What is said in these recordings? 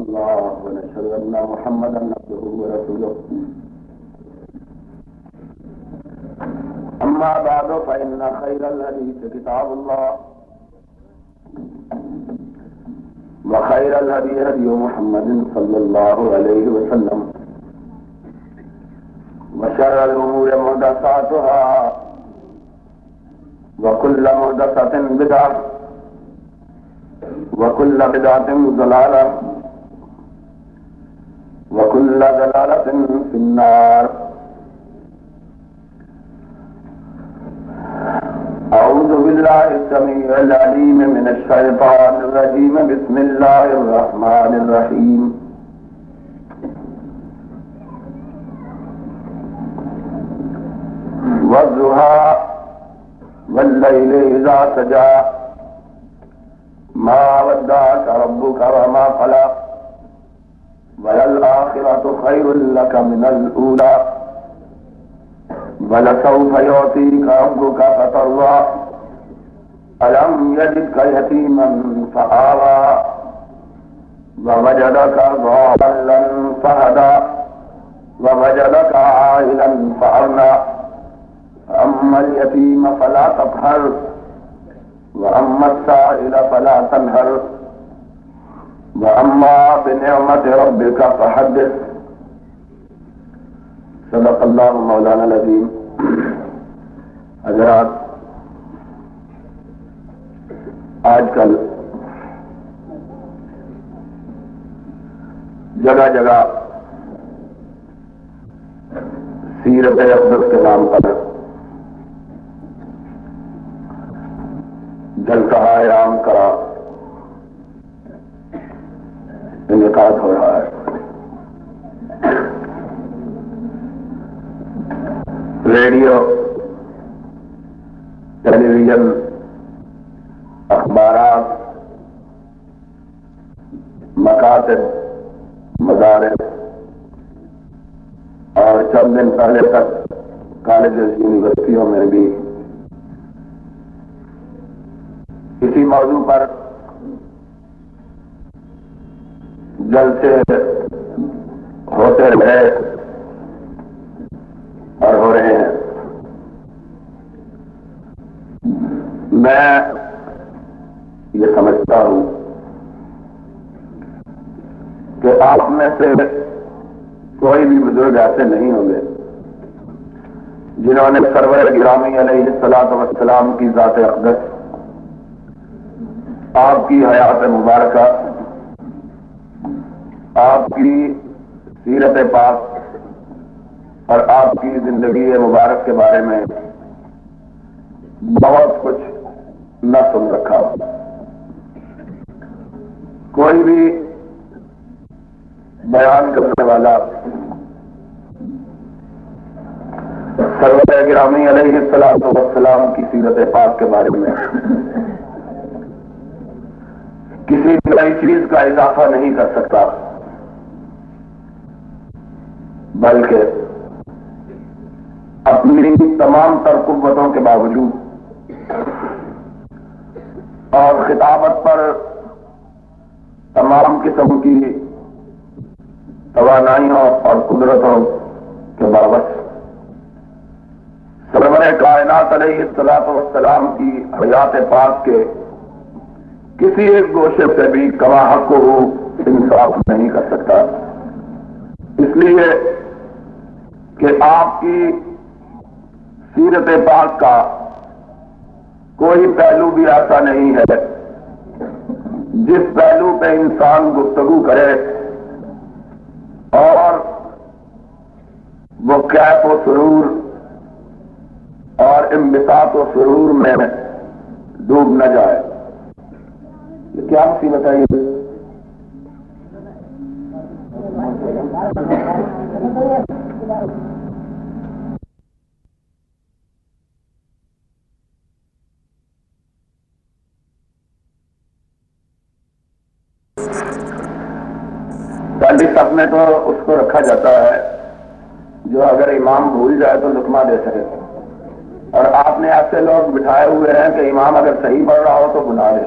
الله ونشهد أن محمدا عبده ورسوله أما بعد فإن خير الحديث كتاب الله وخير الهدي هدي محمد صلى الله عليه وسلم وشر الأمور محدثاتها وكل محدثة بدعة وكل بدعة ضلالة وكل ضلالة في النار. أعوذ بالله السميع العليم من الشيطان الرجيم. بسم الله الرحمن الرحيم. والضحى والليل إذا سجى ما ودعك ربك وما قلى وللآخرة خير لك من الأولى ولسوف يعطيك ربك فترضى ألم يجدك يتيما فآوى ووجدك ضالا فهدى ووجدك عائلا فأغنى أما اليتيم فلا تقهر وأما السائل فلا تنهر وأما بنعمة ربك فحدث. صدق اللہ مولانا العظیم. حضرات، آج کل جگہ جگہ سیرت اقدس کے نام پر جلسہ عام کا انعقاد ہو رہا ہے. ریڈیو، ٹیلی ویژن، اخبارات، مکاتب، مدارس اور چند دن پہلے تک کالجز، یونیورسٹیوں میں بھی اسی موضوع پر جلسے ہوتے رہے اور ہو رہے ہیں. میں یہ سمجھتا ہوں کہ آپ میں سے کوئی بھی بزرگ ایسے نہیں ہوں گے جنہوں نے سرور گرامی علیہ الصلوۃ والسلام کی ذات اقدس، آپ کی حیات مبارکہ، آپ کی سیرت پاک اور آپ کی زندگی مبارک کے بارے میں بہت کچھ نہ سن رکھا. کوئی بھی بیان کرنے والا سرور گرامی علیہ الصلوۃ والسلام کی سیرت پاک کے بارے میں کسی نئی چیز کا اضافہ نہیں کر سکتا، بلکہ اپنی تمام تر قوتوں کے باوجود اور خطابت پر تمام قسم کی توانائیوں اور قدرتوں کے باوجود سرور کائنات علیہ الصلوۃ والسلام کی حیات پاک کے کسی ایک گوشے سے بھی کما حق کو انصاف نہیں کر سکتا. اس لیے کہ آپ کی سیرت پاک کا کوئی پہلو بھی ایسا نہیں ہے جس پہلو پہ انسان گفتگو کرے اور وہ کیف و سرور اور انبساط و سرور میں ڈوب نہ جائے. کیا مصیبت ہے یہ؟ پہلی صف میں تو اس کو رکھا جاتا ہے جو اگر امام بھول جائے تو لقمہ دے سکے، اور آپ نے ایسے لوگ بٹھائے ہوئے ہیں کہ امام اگر صحیح پڑھ رہا ہو تو بلا لے.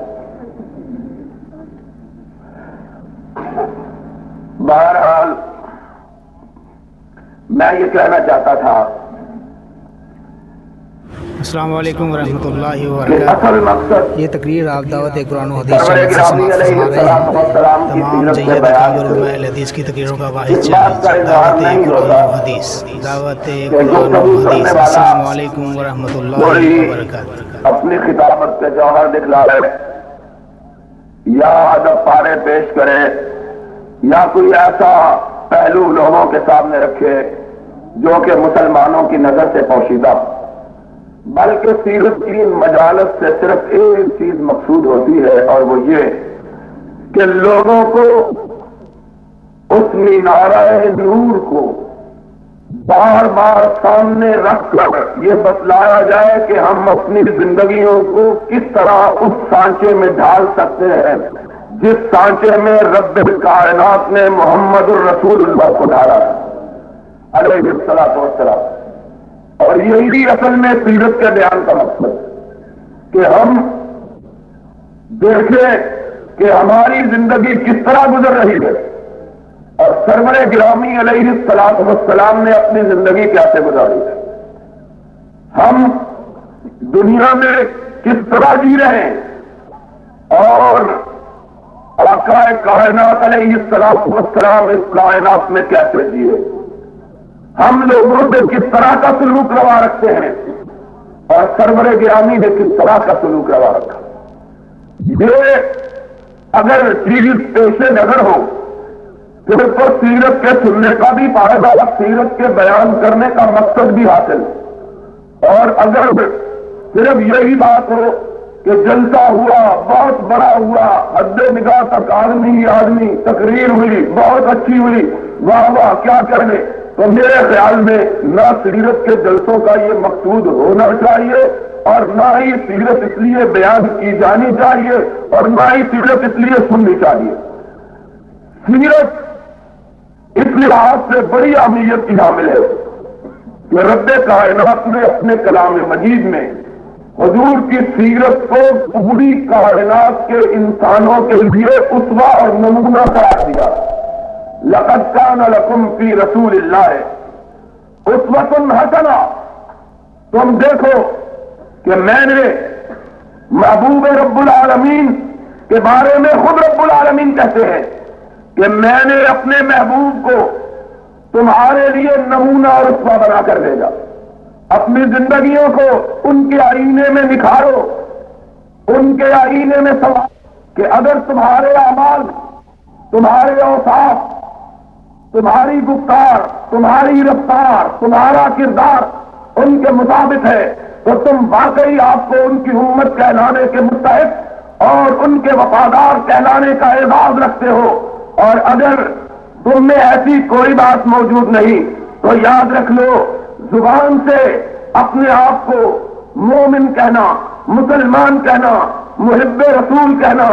بہرحال میں یہ کہنا چاہتا تھا السلام علیکم ورحمۃ اللہ کہ وبرکاتہ۔ اصل مقصد یہ تقریر آپ دعوت قرآن و حدیث سرور چینل سے گرامی سماعت علیہ فرما رہے الصلوۃ ہیں۔ والسلام کی تمام سیرت کے جید بیان اکابر سے علماء حدیث کی تقریروں کا واحد اس بات کا چینل اظہار دعوت نہیں قرآن ہوتا و حدیث، دعوت کہ جو قرآن و کبھی حدیث۔ کرنے والا السلام علیکم ورحمۃ اللہ کوئی وبرکاتہ۔ اپنی خطابت کے جوہر دکھلائے یا ادب پارے پیش کرے یا کوئی ایسا پہلو لوگوں کے سامنے رکھے جو کہ مسلمانوں کی نظر سے پوشیدہ، بلکہ سیرت کی مجالس سے صرف ایک چیز مقصود ہوتی ہے، اور وہ یہ کہ لوگوں کو اس مینارہ نور کو بار بار سامنے رکھ کر یہ بتلایا جائے کہ ہم اپنی زندگیوں کو کس طرح اس سانچے میں ڈھال سکتے ہیں جس سانچے میں رب کائنات نے محمد الرسول اللہ کو ڈالا ہے علیہ الصلوۃ والسلام۔ اور یہی اصل میں سیرت کے بیان کا مقصد کہ ہم دیکھیں کہ ہماری زندگی کس طرح گزر رہی ہے اور سرور گرامی علیہ الصلوۃ والسلام نے اپنی زندگی کیسے گزاری ہے، ہم دنیا میں کس طرح جی رہے ہیں اور آقا کائنات علیہ الصلوۃ والسلام اس کائنات میں کیسے جیے، ہم لوگوں سے کس طرح کا سلوک روا رکھتے ہیں اور سرور گرامی نے کس طرح کا سلوک روا رکھا۔ یہ اگر چیز پیش نظر ہو پھر تو سیرت کے سننے کا بھی فائدہ، سیرت کے بیان کرنے کا مقصد بھی حاصل، اور اگر صرف یہی بات ہو کہ جلسہ ہوا، بہت بڑا ہوا، حد نگاہ تک آدمی تقریر ہوئی، بہت اچھی ہوئی، واہ واہ کیا کرنے، تو میرے خیال میں نہ سیرت کے جلسوں کا یہ مقصود ہونا چاہیے اور نہ ہی سیرت اس لیے بیان کی جانی چاہیے اور نہ ہی سیرت اس لیے سننی چاہیے۔ سیرت اس لحاظ سے بڑی اہمیت کی حامل ہے کہ رب کائنات نے اپنے کلام مجید میں حضور کی سیرت کو پوری کائنات کے انسانوں کے لیے اسوہ اور نمونہ قرار دیا۔ لقد کان لکم فی رسول اللہ اسوۃ حسنہ، تم دیکھو کہ میں نے محبوب رب العالمین کے بارے میں خود رب العالمین کہتے ہیں کہ میں نے اپنے محبوب کو تمہارے لیے نمونہ اور اسوہ بنا کر بھیجا۔ اپنی زندگیوں کو ان کے آئینے میں نکھارو، ان کے آئینے میں سوال کہ اگر تمہارے اعمال، تمہارے اوصاف، تمہاری گفتار، تمہاری رفتار، تمہارا کردار ان کے مطابق ہے تو تم واقعی آپ کو ان کی امت کہلانے کے مستحق اور ان کے وفادار کہلانے کا اعزاز رکھتے ہو، اور اگر تم میں ایسی کوئی بات موجود نہیں تو یاد رکھ لو، زبان سے اپنے آپ کو مومن کہنا، مسلمان کہنا، محب رسول کہنا،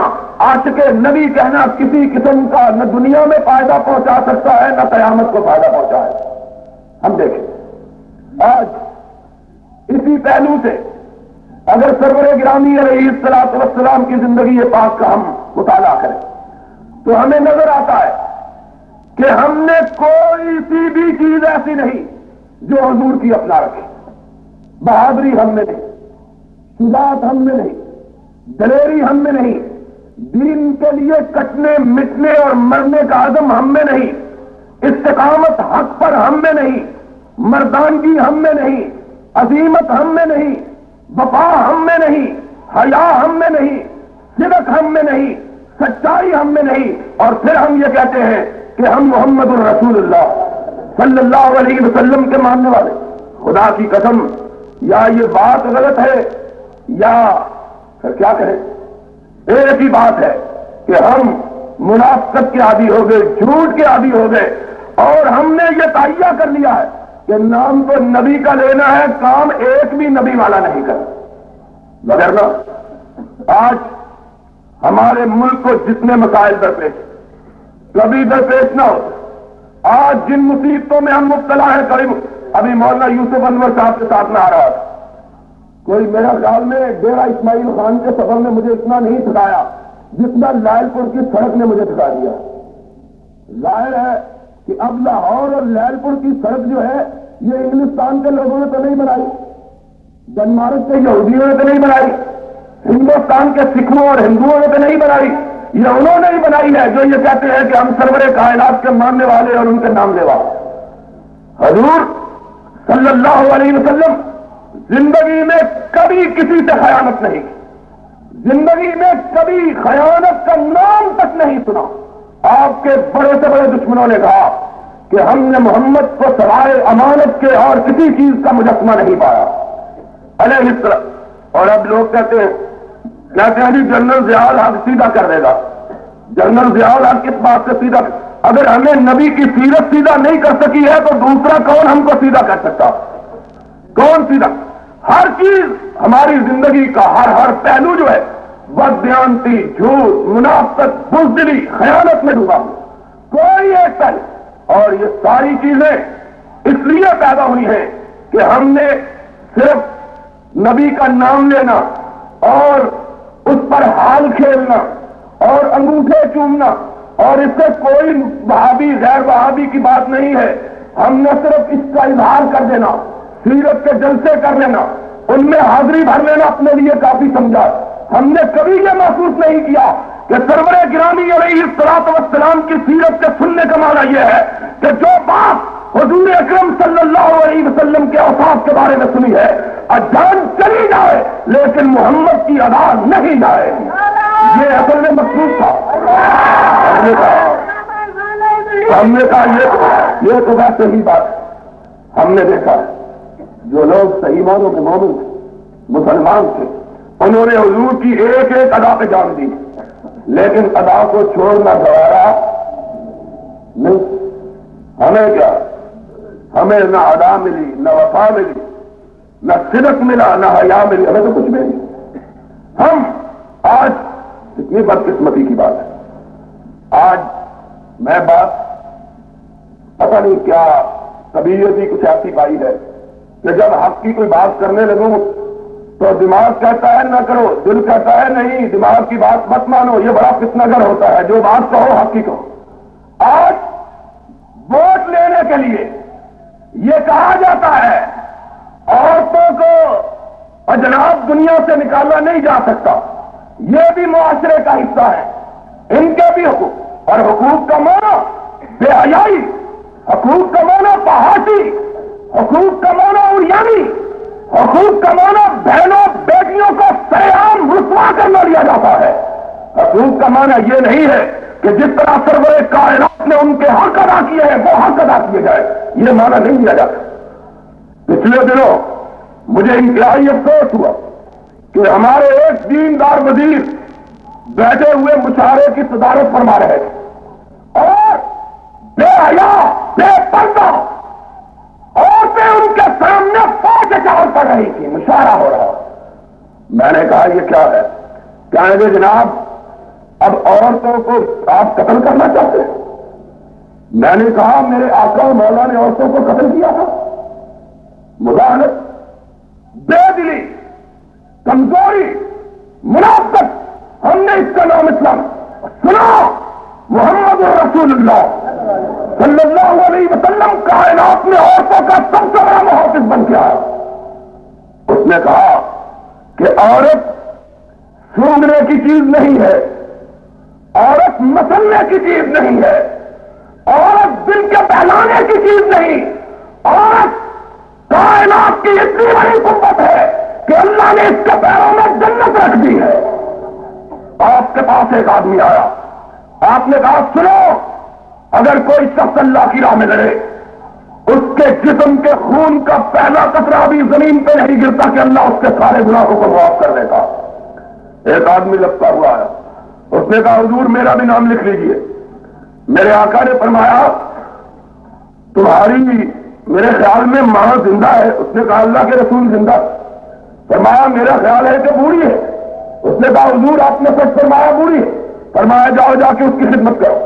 عاشق نبی کہنا کسی قسم کا نہ دنیا میں فائدہ پہنچا سکتا ہے نہ قیامت کو فائدہ پہنچائے۔ ہم دیکھیں آج اسی پہلو سے اگر سرور گرامی علیہ الصلوۃ والسلام کی زندگی پاک کا ہم مطالعہ کریں تو ہمیں نظر آتا ہے کہ ہم نے کوئی سی بھی چیز ایسی نہیں جو حضور کی اپنا رکھے۔ بہادری ہم میں نہیں، شجاعت ہم میں نہیں، دلیری ہم میں نہیں، دین کے لیے کٹنے مٹنے اور مرنے کا عزم ہم میں نہیں، استقامت حق پر ہم میں نہیں، مردانگی ہم میں نہیں، عزیمت ہم میں نہیں، وفا ہم میں نہیں، حیا ہم میں نہیں، صدق ہم میں نہیں، سچائی ہم میں نہیں، اور پھر ہم یہ کہتے ہیں کہ ہم محمد الرسول اللہ صلی اللہ علیہ وسلم کے ماننے والے۔ خدا کی قسم یا یہ بات غلط ہے یا پھر کیا کہیں، ایک ہی بات ہے کہ ہم منافقت کے عادی ہو گئے، جھوٹ کے عادی ہو گئے، اور ہم نے یہ تہیہ کر لیا ہے کہ نام تو نبی کا لینا ہے، کام ایک بھی نبی والا نہیں کرنا۔ وغیرہ آج ہمارے ملک کو جتنے مسائل درپیش کبھی درپیش نہ ہو، آج جن مصیبتوں میں ہم مبتلا ہیں، قریب ابھی مولانا یوسف انور صاحب کے ساتھ میں آ رہا تھا، کوئی میرا خیال میں ڈیرہ اسماعیل خان کے سفر میں مجھے اتنا نہیں تھکایا جتنا لائل پور کی سڑک نے مجھے تھکا دیا۔ ظاہر ہے کہ اب لاہور اور لہل پور کی سڑک جو ہے یہ انگلستان کے لوگوں نے تو نہیں بنائی، ڈنمارک کے یہودیوں نے تو نہیں بنائی، ہندوستان کے سکھوں اور ہندوؤں نے تو نہیں بنائی، یہ انہوں نے ہی بنائی ہے جو یہ کہتے ہیں کہ ہم سرور کائنات کے ماننے والے اور ان کے نام لیوا۔ حضور صلی اللہ علیہ وسلم زندگی میں کبھی کسی سے خیانت نہیں کی، زندگی میں کبھی خیانت کا نام تک نہیں سنا۔ آپ کے بڑے سے بڑے دشمنوں نے کہا کہ ہم نے محمد کو سوائے امانت کے اور کسی چیز کا مجسمہ نہیں پایا علیہ السلام۔ اور اب لوگ کہتے ہیں جی جنرل ضیاء الحق سیدھا کر دے گا۔ جنرل ضیاء الحق کس بات سے سیدھا؟ اگر ہمیں نبی کی سیرت سیدھا نہیں کر سکی ہے تو دوسرا کون ہم کو سیدھا کر سکتا؟ کون سیدھا؟ ہر چیز ہماری زندگی کا ہر پہلو جو ہے بددیانتی، جھوٹ، منافقت، بزدلی، خیانت میں ڈوبا، کوئی ایک پہلو۔ اور یہ ساری چیزیں اس لیے پیدا ہوئی ہیں کہ ہم نے صرف نبی کا نام لینا اور اس پر حال کھیلنا اور انگوٹھے چومنا، اور اس سے کوئی وہابی غیر وہابی کی بات نہیں ہے، ہم نے صرف اس کا اظہار کر دینا، سیرت کے جلسے کر لینا، ان میں حاضری بھر لینا اپنے لیے کافی سمجھا۔ ہم نے کبھی یہ محسوس نہیں کیا کہ سرور گرامی علیہ الصلوۃ والسلام کی سیرت کے سننے کا معنی یہ ہے کہ جو بات حضور اکرم صلی اللہ علیہ وسلم کے اوصاف کے بارے میں سنی ہے جان چلی جائے لیکن محمد کی ادا نہیں جائے، یہ اصل میں مقصود تھا۔ ہم نے کہا یہ تو بات صحیح بات۔ ہم نے دیکھا جو لوگ صحیح معنوں میں مومن تھے، مسلمان تھے، انہوں نے حضور کی ایک ایک ادا پہ جان دی، لیکن ادا کو چھوڑنا گوارا نہیں۔ ہمیں کیا؟ ہمیں نہ ادا ملی، نہ وفا ملی، نہ صدق ملا، نہ حیا ملی، ہمیں تو کچھ بھی نہیں۔ ہم آج اتنی بدقسمتی کی بات ہے، آج میں بات پتہ نہیں کیا طبیعت ہی کچھ ایسی پائی ہے کہ جب حق کی کوئی بات کرنے لگوں تو دماغ کہتا ہے نہ کرو، دل کہتا ہے نہیں، دماغ کی بات مت مانو، یہ بڑا فتنہ گر ہوتا ہے، جو بات کہو حق کی کہو۔ آج ووٹ لینے کے لیے یہ کہا جاتا ہے عورتوں کو اجناب دنیا سے نکالا نہیں جا سکتا، یہ بھی معاشرے کا حصہ ہے، ان کے بھی حقوق، اور حقوق کا معنی بے حیائی، حقوق کا معنی فحاشی، حقوق کا معنی عریانی، حقوق کا معنی بہنوں بیٹیوں کو سرعام رسوا کرنا لیا جاتا ہے۔ حقوق کا معنی یہ نہیں ہے کہ جس طرح سرور کائنات نے ان کے حق ادا کیے ہیں وہ حق ادا کیے جائے، یہ معنی نہیں لیا جاتا۔ پچھلے دنوں مجھے انتہائی افسوس ہوا کہ ہمارے ایک دیندار وزیر بیٹھے ہوئے مشاعرے کی صدارت فرما رہے تھے اور بے حیا، بے پردہ عورتیں ان کے سامنے فوج چاول پڑ رہی تھی، مشاعرہ ہو رہا۔ میں نے کہا یہ کیا ہے؟ کہنے لگے جناب اب عورتوں کو آپ قتل کرنا چاہتے ہیں؟ میں نے کہا میرے آقا و مولا نے عورتوں کو قتل کیا تھا۔ مداحنت، بے دلی، کمزوری، منافقت، ہم نے اس کا نام اسلام سنا۔ محمد رسول اللہ صلی اللہ علیہ وسلم کائنات میں عورتوں کا سب سے بڑا محافظ بن گیا۔ اس نے کہا کہ عورت سونگنے کی چیز نہیں ہے، عورت مسلنے کی چیز نہیں ہے، عورت دل کے بہلانے کی چیز نہیں، عورت کائنات کی اتنی بڑی قوت ہے کہ اللہ نے اس کے پیروں میں جنت رکھ دی ہے۔ آپ کے پاس ایک آدمی آیا، آپ نے کہا سنو، اگر کوئی شخص اللہ کی راہ میں لڑے اس کے جسم کے خون کا پہلا قطرہ بھی زمین پہ نہیں گرتا کہ اللہ اس کے سارے گناہوں کو معاف کر دے گا۔ ایک آدمی لگتا ہوا ہے، اس نے کہا حضور میرا بھی نام لکھ لیجئے۔ میرے آقا نے فرمایا تمہاری میرے خیال میں ماں زندہ ہے؟ اس نے کہا اللہ کے رسول زندہ۔ فرمایا میرا خیال ہے کہ بوڑھی ہے۔ اس نے کہا حضور آپ نے سچ فرمایا بوڑھی ہے۔ فرمایا جاؤ جا کے اس کی خدمت کرو۔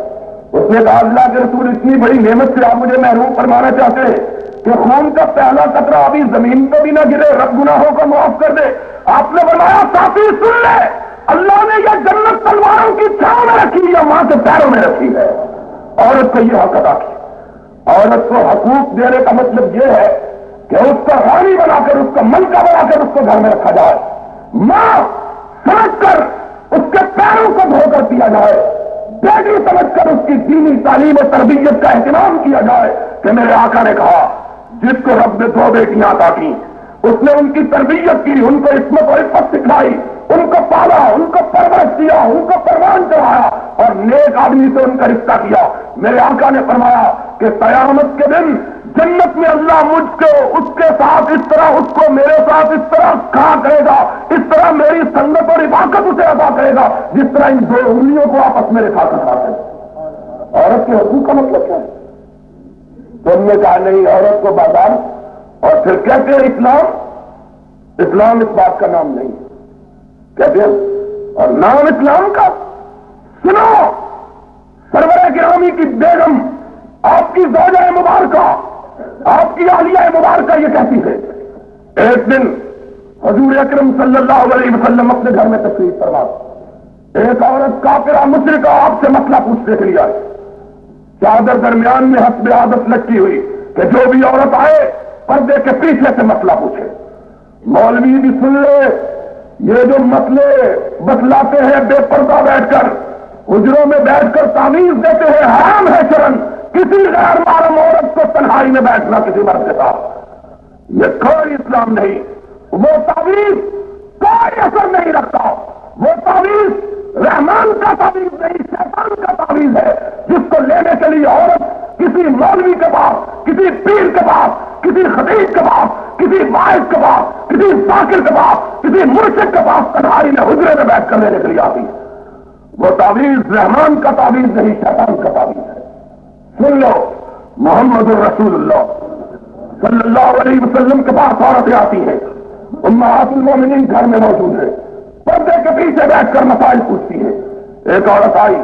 اس نے کہا اللہ کے رسول اتنی بڑی نعمت سے آپ مجھے محروم فرمانا چاہتے ہیں کہ خون کا پہلا قطرہ ابھی زمین پہ بھی نہ گرے، رب گناہوں کو معاف کر دے۔ آپ نے فرمایا ساتھی سن لے، اللہ نے یہ جنت تلواروں کی چھاؤں میں رکھی یا وہاں کے پیروں میں رکھی ہے۔ عورت کو یہ حق ادا کیا۔ عورت کو حقوق دینے کا مطلب یہ ہے کہ اس کا رانی بنا کر، اس کا ملکہ بنا کر اس کو گھر میں رکھا جائے، ماں سمجھ کر اس کے پیروں کو دھو کر پیا جائے، بیٹی سمجھ کر اس کی دینی تعلیم و تربیت کا اہتمام کیا جائے کہ میرے آقا نے کہا جس کو رب نے 2 بیٹیاں عطا کی اس نے ان کی تربیت کی، ان کو عصمت و عفت سکھلائی، ان کو پالا، ان کو پرورش دیا، ان کو پروان چڑھایا اور نیک آدمی سے ان کا رشتہ کیا۔ میرے آقا نے فرمایا کہ قیامت کے دن جنت میں اللہ مجھ کو اس کے ساتھ اس طرح، اس کو میرے ساتھ اس طرح کھا کرے گا، اس طرح میری سنگت اور رفاقت اسے ادا کرے گا جس طرح ان 2 انگلیوں کو آپس میں رکھا کر کھاتے ہیں۔ عورت کے حقوق کا مطلب کیا ہے؟ تم نے کہا نہیں عورت کو بازار، اور پھر کہتے ہیں اسلام اس بات کا نام نہیں کہتے ہیں، اور نام اسلام کا سنو، سرور گرامی کی بیگم آپ کی زوجہ مبارکہ، آپ کی اہلیہ مبارکہ یہ کہتی ہے، ایک دن حضور اکرم صلی اللہ علیہ وسلم اپنے گھر میں تشریف فرما، ایک عورت کافرہ مشرکہ آپ سے مسئلہ پوچھنے کے لیے آئی، چادر درمیان میں حسب عادت لٹکی ہوئی کہ جو بھی عورت آئے پردے کے پیچھے سے مسئلہ پوچھے۔ مولوی بھی سن لے، یہ جو مسئلے بتلاتے ہیں بے پردہ بیٹھ کر، حجروں میں بیٹھ کر تعویذ دیتے ہیں، حرام ہے شرن کسی غیر محرم عورت کو تنہائی میں بیٹھنا کسی مرد کے ساتھ، یہ کوئی اسلام نہیں۔ وہ تعویذ کوئی اثر نہیں رکھتا، وہ تعویذ رحمان کا تعویذ نہیں، شیطان کا تعویذ ہے جس کو لینے کے لیے عورت کسی مولوی کے پاس، کسی پیر کے پاس، کسی خطیب کے پاس، کسی واعظ کے پاس، کسی ذاکر کے پاس، کسی مرشد کے پاس تنہائی میں حجرے میں بیٹھ کر لینے کے لیے آتی ہے۔ وہ تعویذ رحمان کا تعویذ نہیں، شیطان کا تعویذ ہے۔ سن لو، محمد الرسول اللہ صلی اللہ علیہ وسلم کے پاس عورتیں آتی ہیں، امہات المومنین گھر میں موجود ہے، پردے کے پیچھے بیٹھ کر مسائل پوچھتی ہے۔ ایک عورت آئی،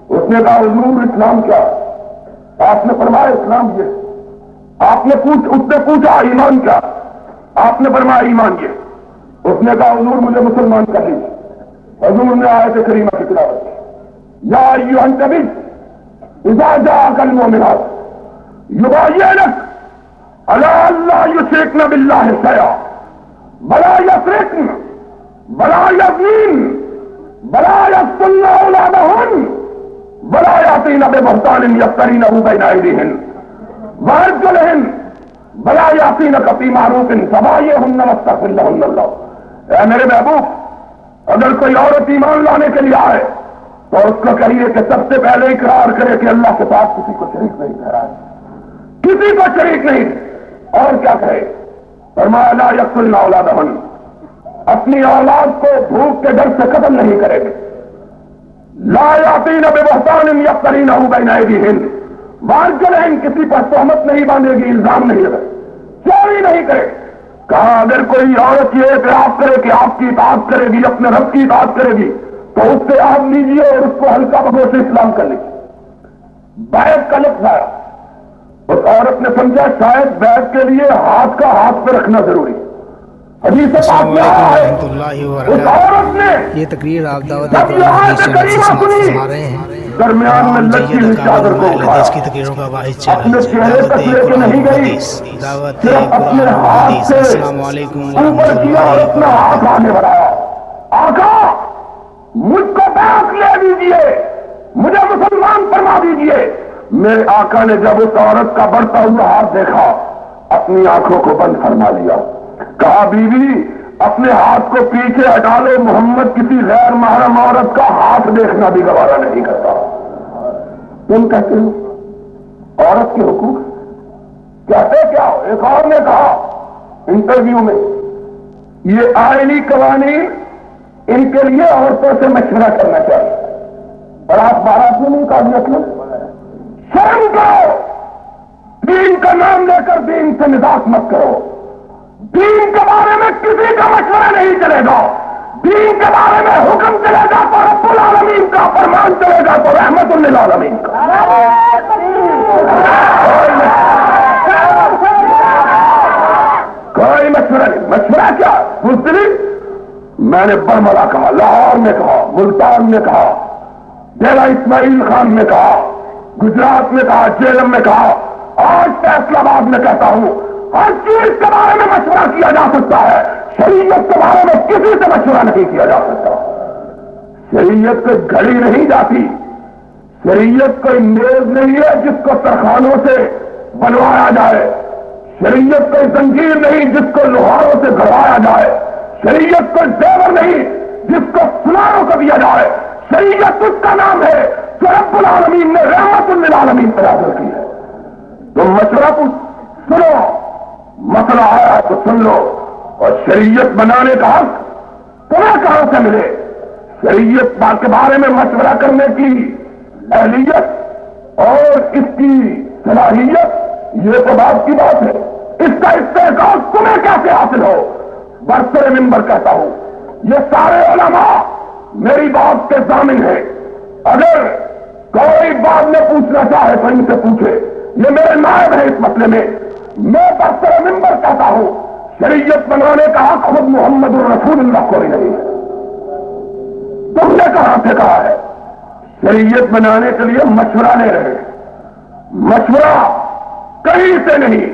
اس نے کہا حضور اسلام کیا؟ آپ نے فرمایا اسلام یہ۔ اس نے پوچھا ایمان کیا؟ آپ نے فرمایا ایمان یہ۔ اس نے کہا حضور مجھے مسلمان کر لیجیے۔ حضور نے آیت کریمہ کی تلاوت کی، یا ایھا النبی اذا جاءک المؤمنات یباینک علی اللہ یشرکن باللہ شیئا ولا یسرقن ولا یزنین ولا یقتلن اولادہن ولا یأتین ببہتان یفترینہ بین ایدیہن وارجلہن ولا یأتینک فی معروف فبایعہن واستغفر لہن اللہ۔ اے میرے محبوب، اگر کوئی عورت ایمان لانے کے لیے آئے تو اس کو کہیے کہ سب سے پہلے اقرار کرے کہ اللہ کے ساتھ کسی کو شریک نہیں ٹھہرائے، کسی کو شریک نہیں، اور کیا کہے؟ فرمایا لا یقتلن اولادہن، اپنی اولاد کو بھوک کے ڈر سے قتل نہیں کرے گی، لا یاتین ببہتان یفترینہ بین ایدیہن، وارجلہن، کسی پر تہمت نہیں باندھے گی، الزام نہیں لگے، چوری نہیں کرے۔ کہا اگر کوئی عورت یہ اعتراف کرے کہ آپ کی اطاعت کرے گی، اپنے رب کی اطاعت کرے گی، تو اس سے عہد لیجیے اور اس کو ہلکا بگوش اسلام کر لیجیے۔ بیعت کا لفظ آیا، اس عورت نے سمجھا شاید بیعت کے لیے ہاتھ کا ہاتھ پہ رکھنا ضروری ہے۔ حدیث پاک میں آیا ہے اس عورت نے یہ تقریر آپ دعوت جب یہ آیت کریمہ سنی، سنا رہے ہیں، درمیان میں لٹکی ہوئی چادر کو اٹھایا، حدیث کی تقریروں کا واحد اپنے چینل چہرے دعوت تک لے کے قرآن نہیں و گئی، حدیث، دعوت صرف اپنے قرآن و ہاتھ حدیث۔ سے السلام علیکم اوپر ورحمۃ کیا اور اللہ اپنا ہاتھ وبرکاتہ۔ آگے بڑھایا، آقا مجھ کو بیعت لے دیجیے، مجھے مسلمان فرما دیجیے۔ میرے آقا نے جب اس عورت کا بڑھتا ہوا ہاتھ دیکھا، اپنی آنکھوں کو بند فرما لیا، کہا بیوی اپنے ہاتھ کو پیچھے ہٹا لو، محمد کسی غیر محرم عورت کا ہاتھ دیکھنا بھی گوارا نہیں کرتا۔ تم کہتے ہو عورت کے حقوق کہتے کیا ہو؟ ایک اور نے کہا انٹرویو میں، یہ آئینی قوانین ان کے لیے عورتوں سے مشورہ کرنا چاہیے، اور آپ 12 کیوں نہیں قابلیت میں شرم کرو، دین کا نام لے کر دین سے مذاق مت کرو، دین کے بارے میں کسی کا مشورہ نہیں چلے گا، دین کے بارے میں حکم چلے گا تو رب العالمین کا، فرمان چلے گا تو رحمت للعالمین کا۔ کوئی مشورہ نہیں۔ مشورہ کیا؟ بزدلی میں نے برملا کہا، لاہور میں کہا، ملتان میں کہا، ڈیرہ اسماعیل خان میں کہا، گجرات میں کہا، جیلم میں کہا، آج فیصلہ آباد میں کہتا ہوں، ہر چیز کے بارے میں مشورہ کیا جا سکتا ہے، شریعت کے بارے میں کسی سے مشورہ نہیں کیا جا سکتا۔ شریعت کو گھڑی نہیں جاتی، شریعت کوئی میز نہیں ہے جس کو ترخانوں سے بنوایا جائے، شریعت کوئی زنجیر نہیں جس کو لوہاروں سے گھڑوایا جائے، شریعت کوئی زیور نہیں جس کو سناروں کو دیا جائے، شریعت اس کا نام ہے جو رب العالمین نے رحمت للعالمین پر نازل کی ہے۔ تو مشورہ کو سنو، مسئلہ آیا تو سن لو، اور شریعت بنانے کا حق تمہیں کہاں سے ملے؟ شریعت کے بارے میں مشورہ کرنے کی اہلیت اور اس کی صلاحیت یہ تو بات کی بات ہے، اس کا استحقاق تمہیں کیسے حاصل ہو؟ برسر منبر کہتا ہوں، یہ سارے علماء میری بات کے ضامن ہیں، اگر کوئی بات میں پوچھنا چاہے تو ان سے پوچھے، یہ میرے نائب ہیں اس مسئلے میں۔ میں برسر منبر کہتا ہوں، شریعت بنانے کا حق خود محمد الرسول اللہ کو بھی نہیں ہے۔ تم نے کہاں سے کہا ہے؟ شریعت بنانے کے لیے مشورہ لے رہے ہیں، مشورہ کہیں سے نہیں،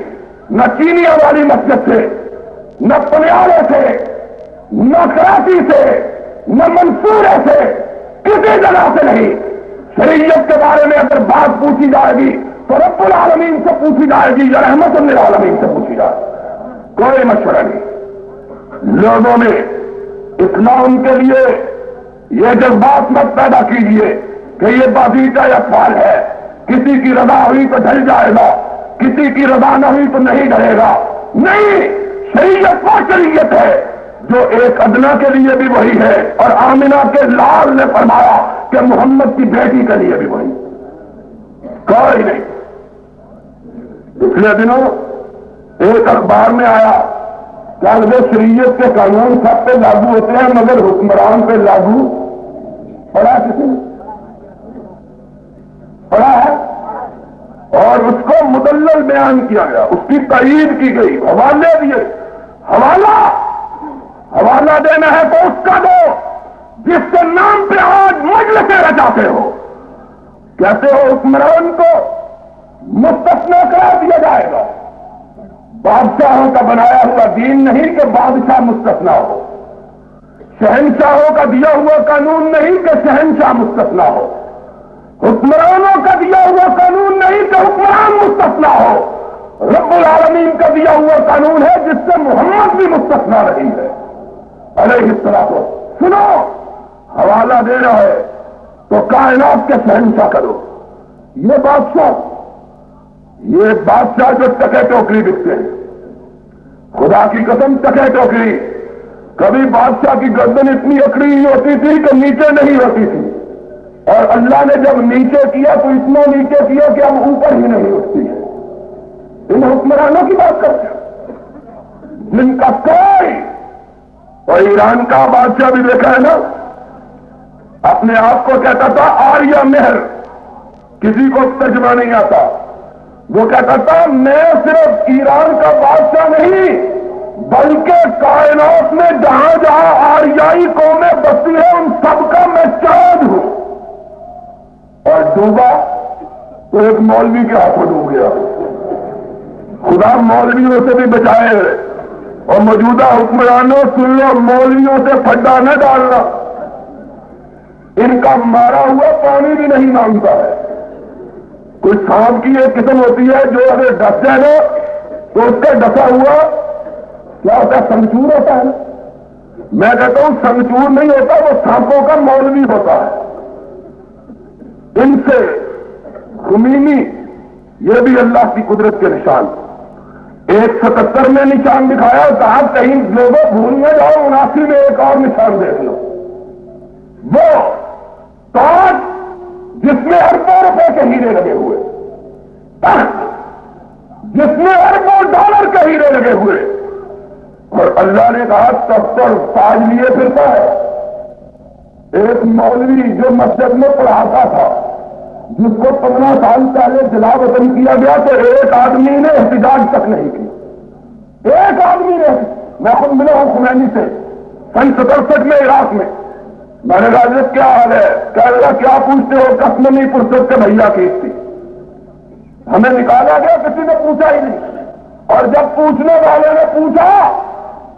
نہ چینیا والی مسجد سے، نہ پنیالے سے، نہ کراچی سے، نہ منصورے سے، کسی جگہ سے نہیں۔ شریعت کے بارے میں اگر بات پوچھی جائے گی تو رب العالمین سے پوچھی جائے گی یا رحمت للعالمین سے پوچھی جائے گی، کوئی مشورہ نہیں۔ لوگوں میں اسلام کے لیے یہ جذبات مت پیدا کیجیے کہ یہ باغیچہ یا پھال ہے، کسی کی رضا ہوئی تو ڈھل جائے گا، کسی کی رضا نہ ہوئی تو نہیں ڈرے گا۔ نہیں، شریعت وہ شریعت ہے جو ایک ادنا کے لیے بھی وہی ہے، اور آمنہ کے لال نے فرمایا کہ محمد کی بیٹی کے لیے بھی وہی، کوئی نہیں۔ پچھلے دنوں ایک اخبار میں آیا کہ وہ شریعت کے قانون سب پہ لاگو ہوتے ہیں مگر حکمران پہ لاگو پڑا کسی نے پڑا ہے، اور اس کو مدلل بیان کیا گیا، اس کی تائید کی گئی، حوالے دیے۔ حوالہ دینا ہے تو اس کا دو جس کے نام پہ آج مجلسیں رچاتے ہو۔ کہتے ہو حکمران کو مستثنی قرار دیا جائے گا، بادشاہوں کا بنایا ہوا دین نہیں کہ بادشاہ مستثنی ہو، شہنشاہوں کا دیا ہوا قانون نہیں کہ شہنشاہ مستثنی ہو، حکمرانوں کا دیا ہوا قانون نہیں کہ حکمران مستثنی ہو، رب العالمین کا دیا ہوا قانون ہے جس سے محمد بھی مستثنی نہیں ہے علیہ السلام۔ سنو، حوالہ دینا ہے تو کائنات کے شہنشاہ کرو۔ یہ بادشاہ جو ٹکے ٹوکری بکتے ہیں، خدا کی قسم ٹکے ٹوکری، کبھی بادشاہ کی گردن اتنی اکڑی ہوتی تھی کہ نیچے نہیں ہوتی تھی، اور اللہ نے جب نیچے کیا تو اتنا نیچے کیا کہ اب اوپر ہی نہیں اٹھتی ہے۔ ان حکمرانوں کی بات کرتے ہیں جن کا کوئی، اور ایران کا بادشاہ بھی دیکھا ہے نا، اپنے آپ کو کہتا تھا آریہ مہر، کسی کو ترجمہ نہیں آتا، وہ کہتا تھا میں صرف ایران کا بادشاہ نہیں بلکہ کائنات میں جہاں جہاں آریائی قومیں بستی ہیں ان سب کا میں چاند ہوں، اور ڈوبا تو ایک مولوی کے ہاتھوں ڈوب گیا۔ خدا مولویوں سے بھی بچائے، اور موجودہ حکمرانوں سن لو، مولویوں سے پھڈا نہ ڈالنا، ان کا مارا ہوا پانی بھی نہیں مانگتا ہے۔ کوئی سانپ کی ایک قسم ہوتی ہے جو اگر ڈس جائے نا تو اس کا ڈسا ہوا کیا ہوتا ہے، سنگچور ہوتا ہے نا، میں کہتا ہوں سنگچور نہیں ہوتا، وہ سانپوں کا مولوی ہوتا ہے۔ ان سے خمینی، یہ بھی اللہ کی قدرت کے نشان، 177 میں نشان دکھایا، کہا کہیں لوگوں بھول نہ جاؤ، 79 میں ایک اور نشان دیکھ لو، وہ تاج جس میں اربوں روپے کے ہیرے لگے ہوئے، جس میں اربوں ڈالر کے ہیرے لگے ہوئے، اور اللہ نے کہا تب پر تاج لیے پھرتا ہے۔ ایک مولوی جو مسجد میں پڑھاتا تھا، جس کو 15 سال پہلے جلا وطن کیا گیا، تو ایک آدمی نے احتجاج تک نہیں کی، ایک آدمی نے۔ میں خود ملا ہوں خمینی سے سن 67 میں عراق میں، میں نے کہا کیا حال ہے، کہہ رہا کیا پوچھتے ہو، قسم نہیں پرسد کے بھیا کی تھی، ہمیں نکالا گیا، کسی نے پوچھا ہی نہیں، اور جب پوچھنے والے نے پوچھا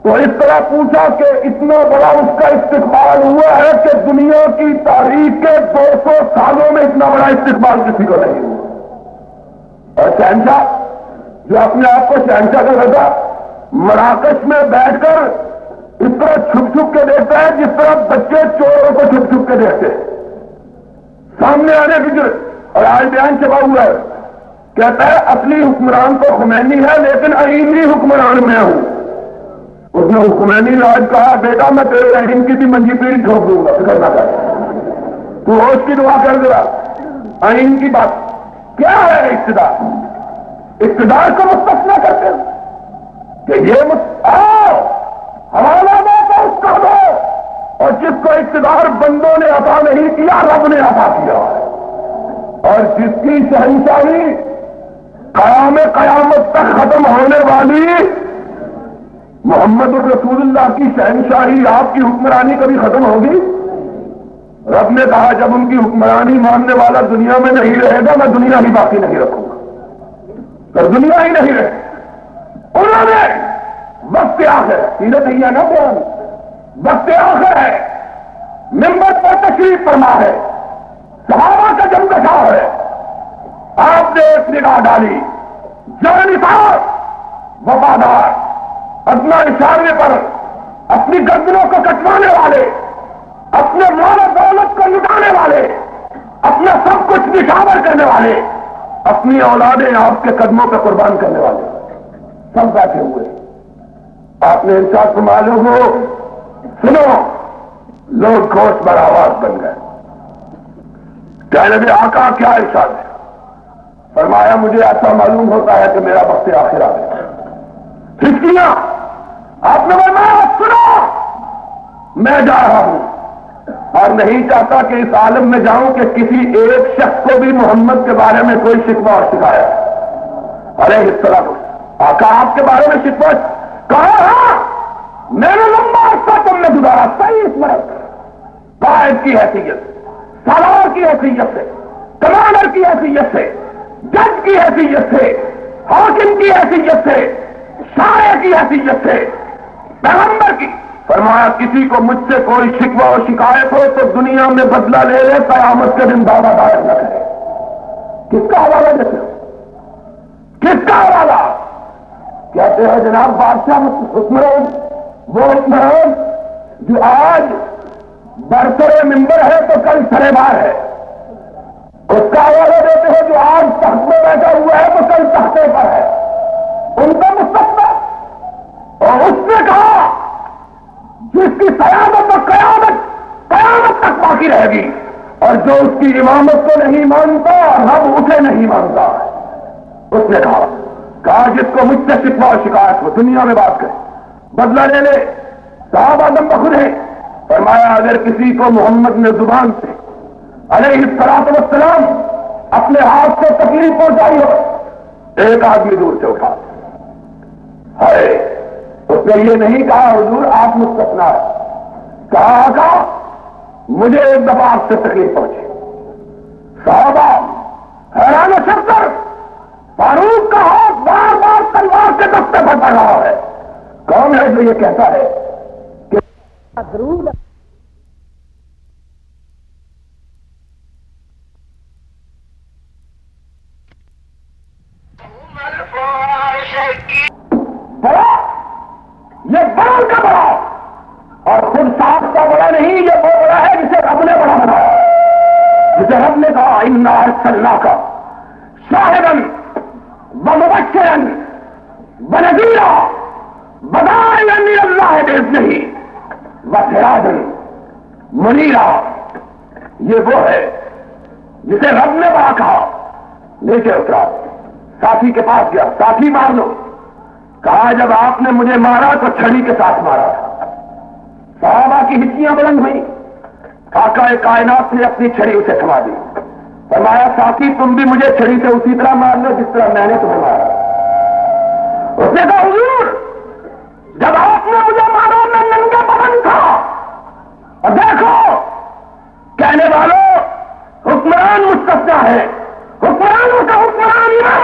تو اس طرح پوچھا کہ اتنا بڑا اس کا استقبال ہوا ہے کہ دنیا کی تاریخ کے 200 سالوں میں اتنا بڑا استقبال کسی کو نہیں ہوا۔ اور شہنشاہ جو اپنے آپ کو شہنشاہ کا رضا مراکش میں بیٹھ کر اس طرح چھپ چھپ کے دیکھتا ہے جس طرح بچے چوروں کو چھپ چھپ کے دیکھتے ہیں، سامنے آنے کی ضرورت۔ اور آج بیان چھپا ہوا ہے، کہتا ہے اصلی حکمران تو خمینی ہے لیکن آئینی حکمران میں ہوں۔ اس نے خمینی نے آج کہا بیٹا میں تیرے رحیم کی بھی منجی پیڑی ٹھوک دوں گا، فکر نہ کر، تو ہوش کی دعا کر ذرا۔ آئین کی بات کیا ہے؟ اقتدار کو مستثنا کرتے ہیں کہ یہ آؤ حوالہ دو تو اس کا دو، اور جس کو اقتدار بندوں نے عطا نہیں کیا رب نے عطا کیا ہے، اور جس کی شہنشاہی قیامت تک ختم ہونے والی محمد الرسول اللہ کی شہنشاہی، آپ کی حکمرانی کبھی ختم ہوگی؟ رب نے کہا جب ان کی حکمرانی ماننے والا دنیا میں نہیں رہے گا میں دنیا ہی باقی نہیں رکھوں گا، پر دنیا ہی نہیں رہے۔ انہوں نے وقت آخر سیرت ہی ہے نا بیان، وقت آخر ہے، منبر پر تشریف فرما ہے، صحابہ کا جم کشا ہے، آپ نے ایک نگاہ ڈالی، جانثار وفادار، ادنا اشارے پر اپنی گردنوں کو کٹوانے والے، اپنے مال و دولت کو لٹانے والے، اپنا سب کچھ نشاور کرنے والے، اپنی اولادیں آپ کے قدموں پہ قربان کرنے والے سب بیٹھے ہوئے۔ آپ نے ارشاد فرمایا لوگوں سنو، لوگ گوشت بر آواز بن گئے، کہنے لگے آقا کیا ارشاد ہے؟ فرمایا مجھے ایسا معلوم ہوتا ہے کہ میرا وقت آخر آ گیا۔ کیا آپ نے فرمایا سنو میں جا رہا ہوں اور نہیں چاہتا کہ اس عالم میں جاؤں کہ کسی ایک شخص کو بھی محمد کے بارے میں کوئی شکوہ اور شکایت علیہ السلام آقا آپ کے بارے میں شکوہ کہا میں نے لمبا عرصہ تم نے گزارا صحیح اس مرض قائد کی حیثیت، سالار کی حیثیت سے، کمانڈر کی حیثیت سے، جج کی حیثیت سے، حاکم کی حیثیت سے، شاعر کی حیثیت سے، پیغمبر کی۔ فرمایا کسی کو مجھ سے کوئی شکوہ اور شکایت ہو تو دنیا میں بدلہ لے لے، قیامت کے دن دعویٰ دائر نہ کرے۔ کس کا حوالہ دیتے ہو؟ کس کا حوالہ؟ کہتے ہیں جناب بادشاہ حکمران، وہ حکمران جو آج برسر ممبر ہے تو کل سرے بار ہے، اس کا حوالہ دیتے ہیں جو آج تخت میں بیٹھا ہوا ہے تو کل تختے پر ہے، ان کا مستقبل۔ اور اس نے کہا جس کی قیادت و قیامت تک باقی رہے گی، اور جو اس کی امامت کو نہیں مانتا رب اسے نہیں مانتا۔ اس نے کہا جس کو مجھ سے شکوہ اور شکایت ہو دنیا میں بات کرے، بدلہ لے لے۔ صحابہ دم بخود ہے، فرمایا اگر کسی کو محمد نے زبان سے علیہ الصلوۃ والسلام اپنے ہاتھ سے تکلیف پہنچائی ہو، ایک آدمی دور سے اٹھا ہے، اس نے یہ نہیں کہا حضور آپ مستثنا ہے، کہا آقا مجھے ایک دفعہ آپ سے تکلیف پہنچی۔ صحابہ حیران و شبدر، فاروق کا ہاتھ بار بار تلوار کے دستے پر پڑ رہا ہے، کون ہے جو یہ کہتا ہے کہ ضرور یہ بڑا کا بڑا اور خود ساتھ کا بڑا نہیں، یہ وہ بڑا ہے جسے رب نے بڑا بنایا، جسے رب نے کہا انا ارسلناک شاہدا ومبشرا ونذیرا وداعیا الی اللہ باذنہ وسراجا منیرا۔ یہ وہ ہے جسے رب نے بڑا کہا۔ نیچے اترا، ساتھی کے پاس گیا، ساتھی مار لو، کہا جب آپ نے مجھے مارا تو چھڑی کے ساتھ مارا تھا۔ صحابہ کی ہچیاں بلند ہوئی، آقا کائنات نے اپنی چھڑی اسے تھما دی، فرمایا ساتھی تم بھی مجھے چھڑی سے اسی طرح مار لو جس طرح میں نے تمہیں مارا۔ اس نے کہا حضور جب آپ نے مجھے مارا میں ننگا بدن تھا، اور دیکھو کہنے والوں حکمران مستثنا ہے، حکمرانوں کا حکمران ایمان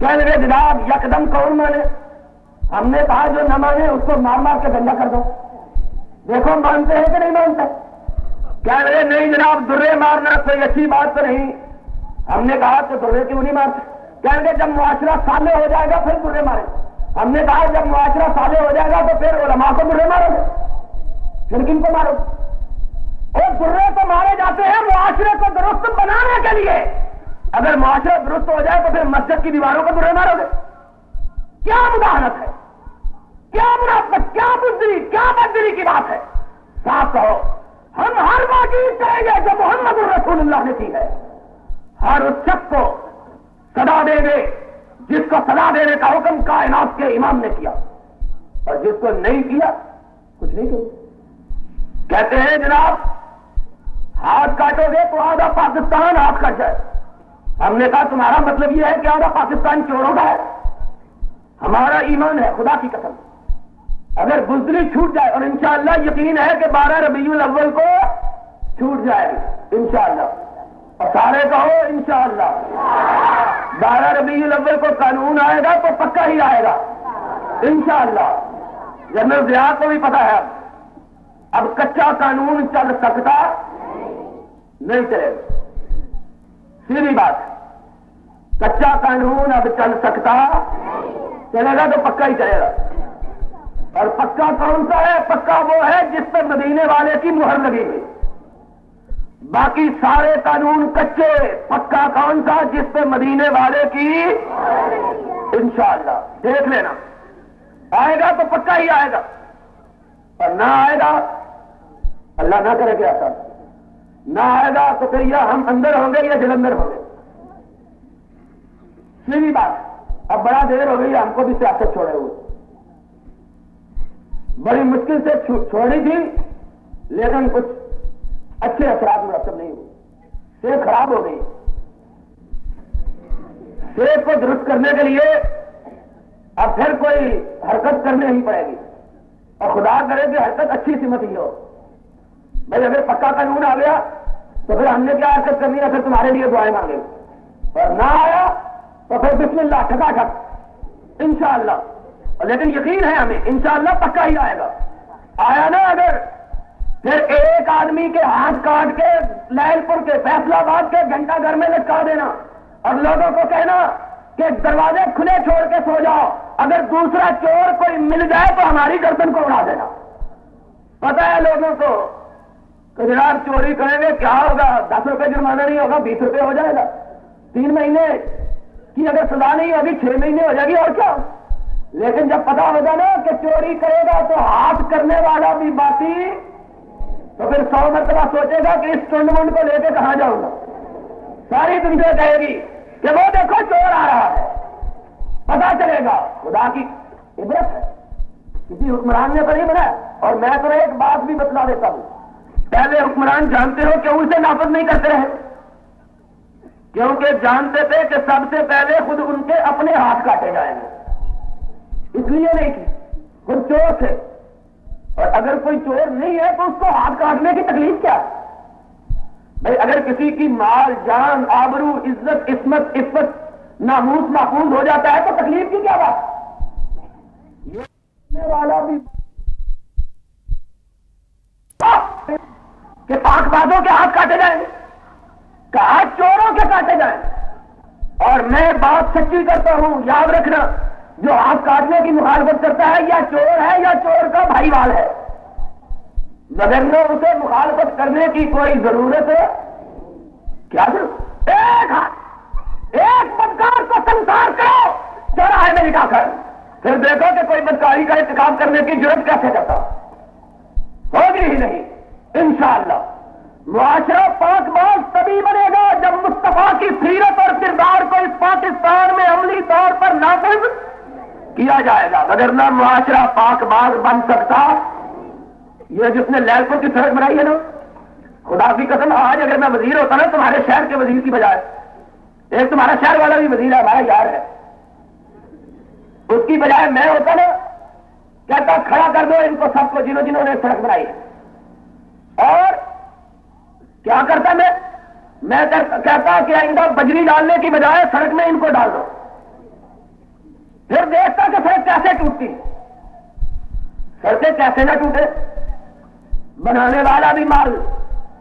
کہنے لگے جناب یکدم کون مانے؟ ہم نے کہا جو نہ مانے اس کو مار مار کے گندا کر دو، دیکھو مانتے ہیں کہ نہیں مانتے؟ کہنے لگے نہیں جناب درے مارنا کوئی اچھی بات تو نہیں۔ ہم نے کہا تو درے کیوں نہیں مارتے؟ کہنے لگے جب معاشرہ صالح ہو جائے گا پھر درے مارے۔ ہم نے کہا جب معاشرہ صالح ہو جائے گا تو پھر علماء کو درے مارو گے، پھر کن کو مارو؟ اور درے تو مارے جاتے ہیں معاشرے کو درست بنانے کے لیے، اگر معاشرہ درست ہو جائے تو پھر مسجد کی دیواروں کو درے مارو گے؟ کیا مداحنت ہے، کیا منافقت، کیا بزدلی، کیا بددلی کی بات ہے؟ صاف کہو ہم ہر بات کریں گے جو محمد الرسول اللہ نے کی ہے، ہر اس شخص کو صدا دیں گے جس کو صدا دینے کا حکم کائنات کے امام نے کیا، اور جس کو نہیں کیا کچھ نہیں کرے۔ کہتے ہیں جناب ہاتھ کاٹو گے تو آدھا پاکستان ہاتھ کٹ جائے۔ ہم نے کہا تمہارا مطلب یہ ہے کہ آدھا پاکستان چوروں کا ہے؟ ہمارا ایمان ہے خدا کی قسم، اگر بزدلی چھوٹ جائے، اور انشاءاللہ یقین ہے کہ 12 ربیع الاول کو چھوٹ جائے گی انشاءاللہ، اور سارے کہو انشاءاللہ 12 ربیع الاول کو قانون آئے گا تو پکا ہی آئے گا انشاءاللہ۔ جنرل ضیاء کو بھی پتا ہے اب کچا قانون چل سکتا نہیں چلے گا، سیدھی بات، کچا قانون اب چل سکتا چلے گا تو پکا ہی چلے گا۔ اور پکا کون سا ہے؟ پکا وہ ہے جس پر مدینے والے کی مہر لگی ہوئی، باقی سارے قانون کچے۔ پکا کون سا؟ جس پہ مدینے والے کی انشاءاللہ دیکھ لینا، آئے گا تو پکا ہی آئے گا، اور نہ آئے گا اللہ نہ کرے کہ ایسا نہ آئے گا تو پھر یا ہم اندر ہوں گے یا جلندر ہوں گے، سیدھی بات۔ اب بڑا دیر ہو گئی ہم کو بھی سیاست چھوڑے ہوئے، بڑی مشکل سے چھوڑی تھی لیکن کچھ اچھے اثرات مرتب نہیں ہوئے، صحت خراب ہو گئی۔ صحت کو درست کرنے کے لیے اب پھر کوئی حرکت کرنی ہی پڑے گی، اور خدا کرے کہ حرکت اچھی سمت ہی ہو۔ بھائی اگر پکا قانون آ گیا تو پھر ہم نے کیا حرکت کرنی ہے؟ پھر تمہارے لیے دعائیں مانگے، اور نہ آیا تو پھر بسم اللہ ٹھکا ٹھک انشاءاللہ۔ لیکن یقین ہے ہمیں انشاءاللہ پکا ہی آئے گا۔ آیا نا اگر پھر ایک آدمی کے ہاتھ کاٹ کے لائل پور کے فیصلہ آباد کے گھنٹہ گھر میں لٹکا دینا، اور لوگوں کو کہنا کہ دروازے کھلے چھوڑ کے سو جاؤ، اگر دوسرا چور کوئی مل جائے تو ہماری گردن کو اڑا دینا۔ پتا ہے لوگوں کو کہ جناب چوری کریں گے کیا ہوگا، 10 روپے جرمانہ نہیں ہوگا، 20 روپے ہو جائے گا، 3 مہینے کی اگر سزا نہیں ہوگی 6 مہینے ہو جائے گی، اور کیا۔ لیکن جب پتا ہوگا نا کہ چوری کرے گا تو ہاتھ کرنے والا بھی باقی، تو پھر 100 مرتبہ سوچے گا کہ اس ٹنڈ منڈ کو لے کے کہاں جاؤں گا۔ ساری دنیا کہے گی کہ وہ دیکھو چور آ رہا ہے، پتا چلے گا۔ خدا کی عبرت ہے، کسی حکمران نے تو نہیں بنایا۔ اور میں تمہیں ایک بات بھی بتلا دیتا ہوں، پہلے حکمران جانتے ہو کہ اسے نافذ نہیں کرتے رہے، کیونکہ جانتے تھے کہ سب سے پہلے خود ان کے اپنے ہاتھ کاٹے جائیں گے، اس لیے نہیں کی، خود چور تھے۔ اور اگر کوئی چور نہیں ہے تو اس کو ہاتھ کاٹنے کی تکلیف کیا ہے؟ بھائی اگر کسی کی مال جان آبرو عزت عصمت عفت ناموس محفوظ ہو جاتا ہے تو تکلیف کی کیا بات؟ یہ والا بھی کہ پاک بازوں کے ہاتھ کاٹے جائیں گے، کہا چوروں کے کاٹے جائیں گے۔ اور میں بات سچی کرتا ہوں، یاد رکھنا، جو ہاتھ کاٹنے کی مخالفت کرتا ہے یا چور ہے یا چور کا بھائی وال ہے، مگر نہ اسے مخالفت کرنے کی کوئی ضرورت ہے کیا؟ ضرورت ایک ہاتھ ایک بدکار کو سنسار کرو چوراہے میں لٹا کر، پھر دیکھو کہ کوئی بدکاری کا ارتکاب کرنے کی جرات کیسے کرتا، ہوگی ہی نہیں انشاءاللہ۔ معاشرہ پاک باز تبھی بنے گا جب مصطفیٰ کی سیرت اور کردار کو اس پاکستان میں عملی طور پر نافذ کیا جائے گا، مگر نہ معاشرہ پاک باز بن سکتا۔ یہ جس نے لائل پور کی سڑک بنائی ہے نا، خدا کی قسم آج اگر میں وزیر ہوتا نا تمہارے شہر کے وزیر کی بجائے، ایک تمہارا شہر والا بھی وزیر ہے، ہمارا یار ہے، اس کی بجائے میں ہوتا نا کہتا کھڑا کر دو ان کو سب کو جنہوں نے سڑک بنائی ہے۔ اور کیا کرتا میں کہتا کہ آئندہ بجری ڈالنے کی بجائے سڑک میں ان کو ڈال دو، پھر دیکھتا کہ سڑک کیسے ٹوٹتی، سڑکیں کیسے نہ ٹوٹے، بنانے والا بھی مال،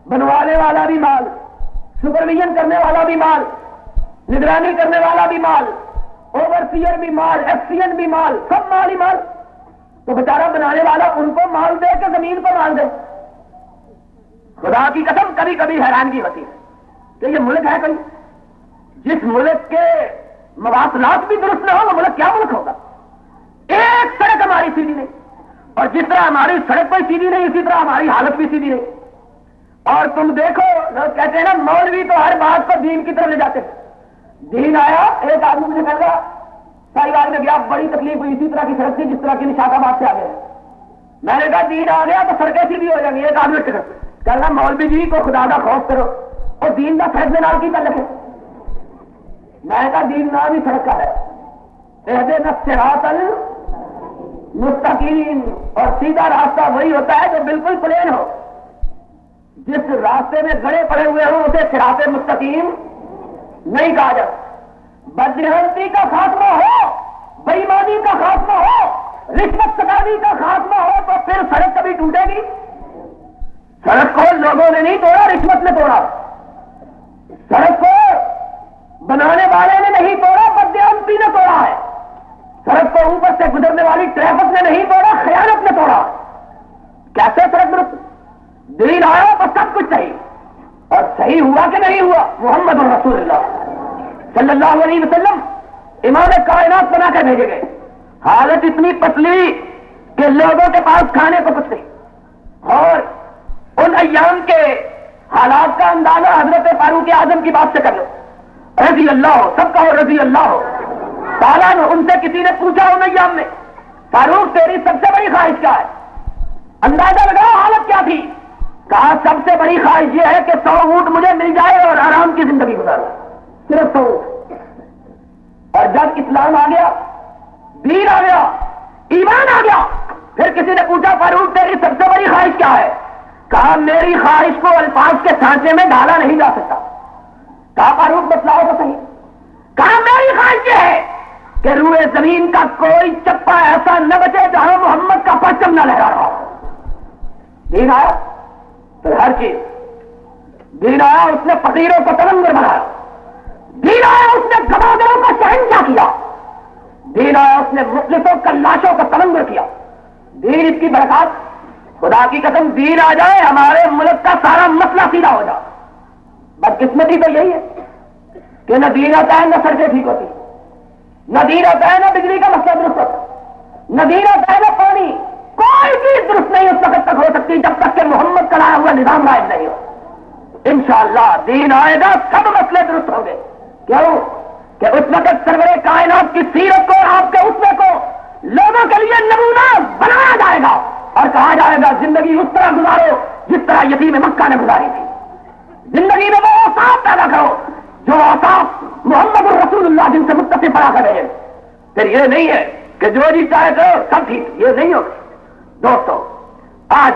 بنوانے والا بھی مال، سپرویژن کرنے والا بھی مال، نگرانی کرنے والا بھی مال، اوورسیئر بھی مال، ایکسین بھی مال، سب مال ہی مال. تو بیچارہ بنانے والا ان کو مال دے کہ زمین کو مال دے؟ خدا کی قسم کبھی کبھی حیرانگی ہوتی ہے کہ یہ ملک ہے کوئی؟ جس ملک کے مواصلات بھی درست نہ ہو وہ ملک کیا ملک ہوگا؟ ایک سڑک ہماری سیدھی نہیں، اور جس طرح ہماری سڑک کوئی سیدھی نہیں اسی طرح ہماری حالت بھی سیدھی نہیں. اور تم دیکھو لوگ کہتے ہیں نا مولوی تو ہر بات کو دین کی طرف لے جاتے ہیں. دین آیا، ایک آدمی مجھے کہا ساری بات میں گیا، بڑی تکلیف ہوئی، اسی طرح کی سڑک تھی جس طرح کی نشاط آباد سے آ گئے. میں نے کہا دین آ گیا تو سڑکیں سیدھی ہو جائیں گی. ایک آدمی کہنا مولوی جی کو خدا کا خوف کرو اور دین کا سڑک میں نال کی تعلق ہے. میں نے کہا دین نام ہی سڑک کا ہے. اہدنا الصراط المستقیم، اور سیدھا راستہ وہی ہوتا ہے جو بالکل پلین ہو. جس راستے میں گڑے پڑے ہوئے ہوں اسے صراط مستقیم نہیں کہا جاتا. بدجہانتی کا خاتمہ ہو، بے ایمانی کا خاتمہ ہو، رشوت ستانی کا خاتمہ ہو تو پھر سڑک کبھی ٹوٹے گی؟ سڑک کو لوگوں نے نہیں توڑا، رشوت نے توڑا. سڑک کو بنانے والے نے نہیں توڑا، بدجہانتی نے توڑا ہے. سڑک کو اوپر سے گزرنے والی ٹریفک نے نہیں توڑا، خیانت نے توڑا. کیسے سڑک درست؟ دین آیا تو سب کچھ صحیح. اور صحیح ہوا کہ نہیں ہوا؟ محمد رسول اللہ صلی اللہ علیہ وسلم امام کائنات بنا کر بھیجے گئے. حالت اتنی پتلی کہ لوگوں کے پاس کھانے کو کچھ نہیں. اور ان ایام کے حالات کا اندازہ حضرت فاروق اعظم کی بات سے کر لو، رضی اللہ ہو، سب کا ہو رضی اللہ ہو تعالیٰ. ان سے کسی نے پوچھا ان ایام میں فاروق تیری سب سے بڑی خواہش کیا ہے؟ اندازہ لگاؤ حالت کیا تھی. کہا سب سے بڑی خواہش یہ ہے کہ 100 اونٹ مجھے مل جائے اور آرام کی زندگی گزارو، صرف 100 اونٹ. اور جب اسلام آ گیا، دین آ گیا، ایمان آ گیا، پھر کسی نے پوچھا فاروق تیری سب سے بڑی خواہش کیا ہے؟ کہا میری خواہش کو الفاظ کے سانچے میں ڈالا نہیں جا سکتا. کہا فاروق بتلاؤ تو صحیح. کہا میری خواہش یہ ہے کہ روئے زمین کا کوئی چپا ایسا نہ بچے جہاں محمد کا پرچم نہ لہرا رہا ہو. دین آیا پھر ہر چیز. دین آیا اس نے فقیروں کو تلنگر بنایا. دین آیا اس نے گداگروں کا شہنشاہ کیا. دین آیا اس نے مخلصوں کلاشوں کا تلنگر کیا. دین اس کی برکات، خدا کی قسم دین آ جائے ہمارے ملک کا سارا مسئلہ سیدھا ہو جائے. بدقسمتی تو یہی ہے کہ نہ دین آتا ہے نہ سڑکیں ٹھیک ہوتی، نہ دین آتا ہے نہ بجلی کا مسئلہ درست ہوتا، نہ دین آتا ہے نہ پانی. کوئی چیز درست نہیں اس وقت تک ہو سکتی جب تک کہ محمد کا لایا ہوا نظام رائج نہیں ہو. انشاءاللہ دین آئے گا سب مسئلے درست ہوں گے. کیوں کہ اس وقت سرور کائنات کی سیرت کو اور آپ کے اسوے کو لوگوں کے لیے نمونہ بنایا جائے گا اور کہا جائے گا زندگی اس طرح گزارو جس طرح یتیم مکہ نے گزاری تھی. زندگی میں وہ اوصاف پیدا کرو جو اوصاف محمد الرسول اللہ جن سے متصف پڑا کر رہے ہیں. پھر یہ نہیں ہے کہ جو جی چاہے کرو سب ٹھیک، یہ نہیں ہوگا. دوستو آج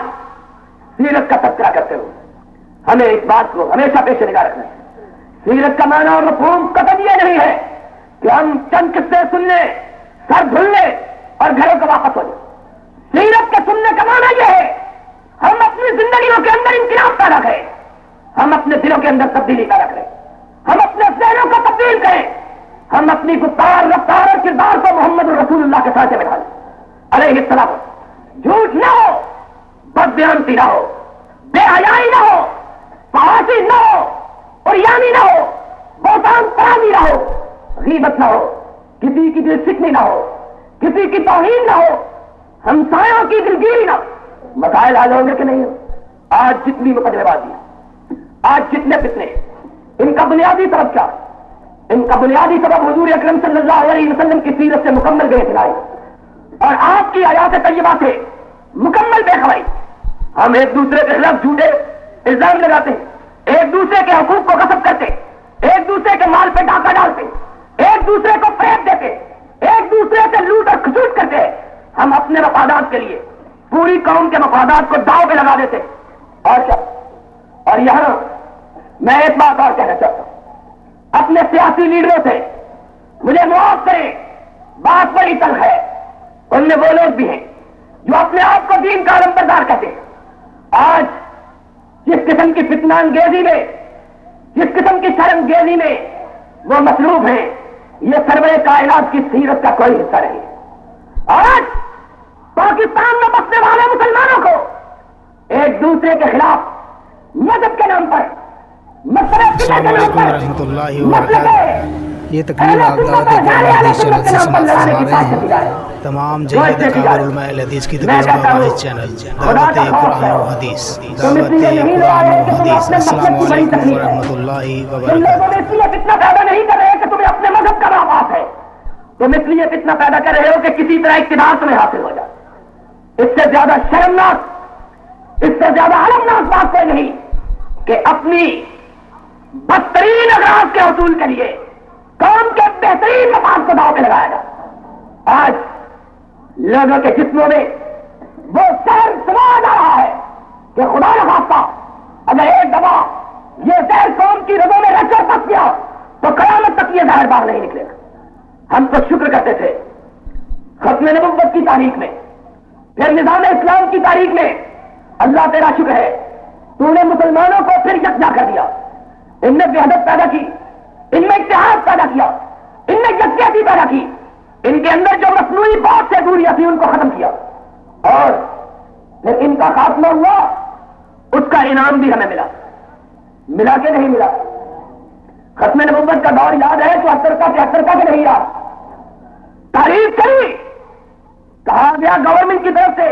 سیرت کا تذکرہ کرتے ہوئے ہمیں اس بات کو ہمیشہ پیش نگاہ رکھنا ہے. سیرت کا معنی اور مفہوم قطعاً یہ نہیں ہے کہ ہم چند قصے سن لیں، سر دھل لیں اور گھروں کو واپس ہو جائیں. سیرت کے سننے کا معنی یہ ہے ہم اپنی زندگیوں کے اندر انقلاب پیدا کریں، ہم اپنے دلوں کے اندر تبدیلی پیدا کریں، ہم اپنے ذہنوں کو تبدیل کریں، ہم اپنی گفتار رفتار اور کردار کو محمد رسول اللہ کے ساتھ بٹھا لیں علیہ السلام. جھوٹ نہ ہو، بدبیانتی نہ ہو، بے حیائی نہ ہو، فحاشی نہ ہو، عریانی نہ ہو، بہتان پرانی نہ ہو، غیبت نہ ہو، کسی کی دل سکنی نہ ہو، کسی کی توہین نہ ہو، ہمسایوں کی دلگیری نہ ہو. مسائل حل ہوں گے کہ نہیں ہو؟ آج جتنی مقدمے بازی، آج جتنے فتنے، ان کا بنیادی سبب کیا؟ ان کا بنیادی سبب حضور اکرم صلی اللہ علیہ وسلم کی سیرت سے مکمل بے اطلاعی اور آپ کی حیات طیبہ سے مکمل بے خبری. ہم ایک دوسرے کے خلاف جھوٹے الزام لگاتے ہیں، ایک دوسرے کے حقوق کو غصب کرتے، ایک دوسرے کے مال پہ ڈاکہ ڈالتے، ایک دوسرے کو فریب دیتے، ایک دوسرے سے لوٹ اور کھسوٹ کرتے. ہم اپنے مفادات کے لیے پوری قوم کے مفادات کو داؤ پہ لگا دیتے. اور کیا؟ اور یہاں میں ایک بات اور کہنا چاہتا ہوں، اپنے سیاسی لیڈروں سے مجھے معاف کریں، بات بڑی تلخ ہے، ان میں وہ لوگ بھی ہیں جو اپنے آپ کو دین کا علمبردار کہتے ہیں۔ آج جس قسم کی فتنہ انگیزی میں، جس قسم کی شرمگیزی میں وہ مصروف ہیں، یہ سرور کائنات کی سیرت کا کوئی حصہ نہیں ہے۔ آج پاکستان میں بسنے والے مسلمانوں کو ایک دوسرے کے خلاف مذہب کے نام پر، السلام علیکم ورحمۃ اللہ وبرکاتہ۔ یہ تقریر آپ دعوت قرآن حدیث چینل سے سماعت فرما رہے ہیں۔ تمام جید اکابر علماء حدیث کی تقریروں کا واحد چینل دعوت قرآن و حدیث، دعوت قرآن و حدیث۔ السلام علیکم ورحمۃ اللہ وبرکاتہ۔ اس لیے فتنہ پیدا نہیں کر رہے کہ تمہیں اپنے مذہب کا آباس ہے، تم اس لیے فتنہ پیدا کر رہے ہو کہ کسی طرح اقتدار تمہیں حاصل ہو جائے۔ اس سے زیادہ شرمناک، اس سے زیادہ المناک بات کوئی نہیں کہ اپنی بدترین اغراض کے حصول کے لیے قوم کے بہترین مفاد کو داؤ پہ لگایا جائے۔ آج لوگوں کے جسموں میں وہ زہر سمایا جا رہا ہے کہ خدا نہ خواستہ اگر ایک دفعہ یہ زہر قوم کی رگوں میں رچ کر پس گیا تو قیامت تک یہ زہر باہر نہیں نکلے گا۔ ہم تو شکر کرتے تھے ختم نبوت کی تاریخ میں، پھر نظام اسلام کی تاریخ میں، اللہ تیرا شکر ہے تو نے مسلمانوں کو پھر یکجا کر دیا، ان میں وحدت پیدا کی، ان میں اتحاد پیدا کیا، ان میں یکجہتی پیدا کی، ان کے اندر جو مصنوعی بہت سے دوریاں تھیں ان کو ختم کیا، اور پھر ان کا خاتمہ ہوا، اس کا انعام بھی ہمیں ملا کہ نہیں ملا؟ ختم نبوت کا دور یاد ہے 74 کا 73 کا کہ نہیں یاد؟ تعریف کری، کہا گیا گورنمنٹ کی طرف سے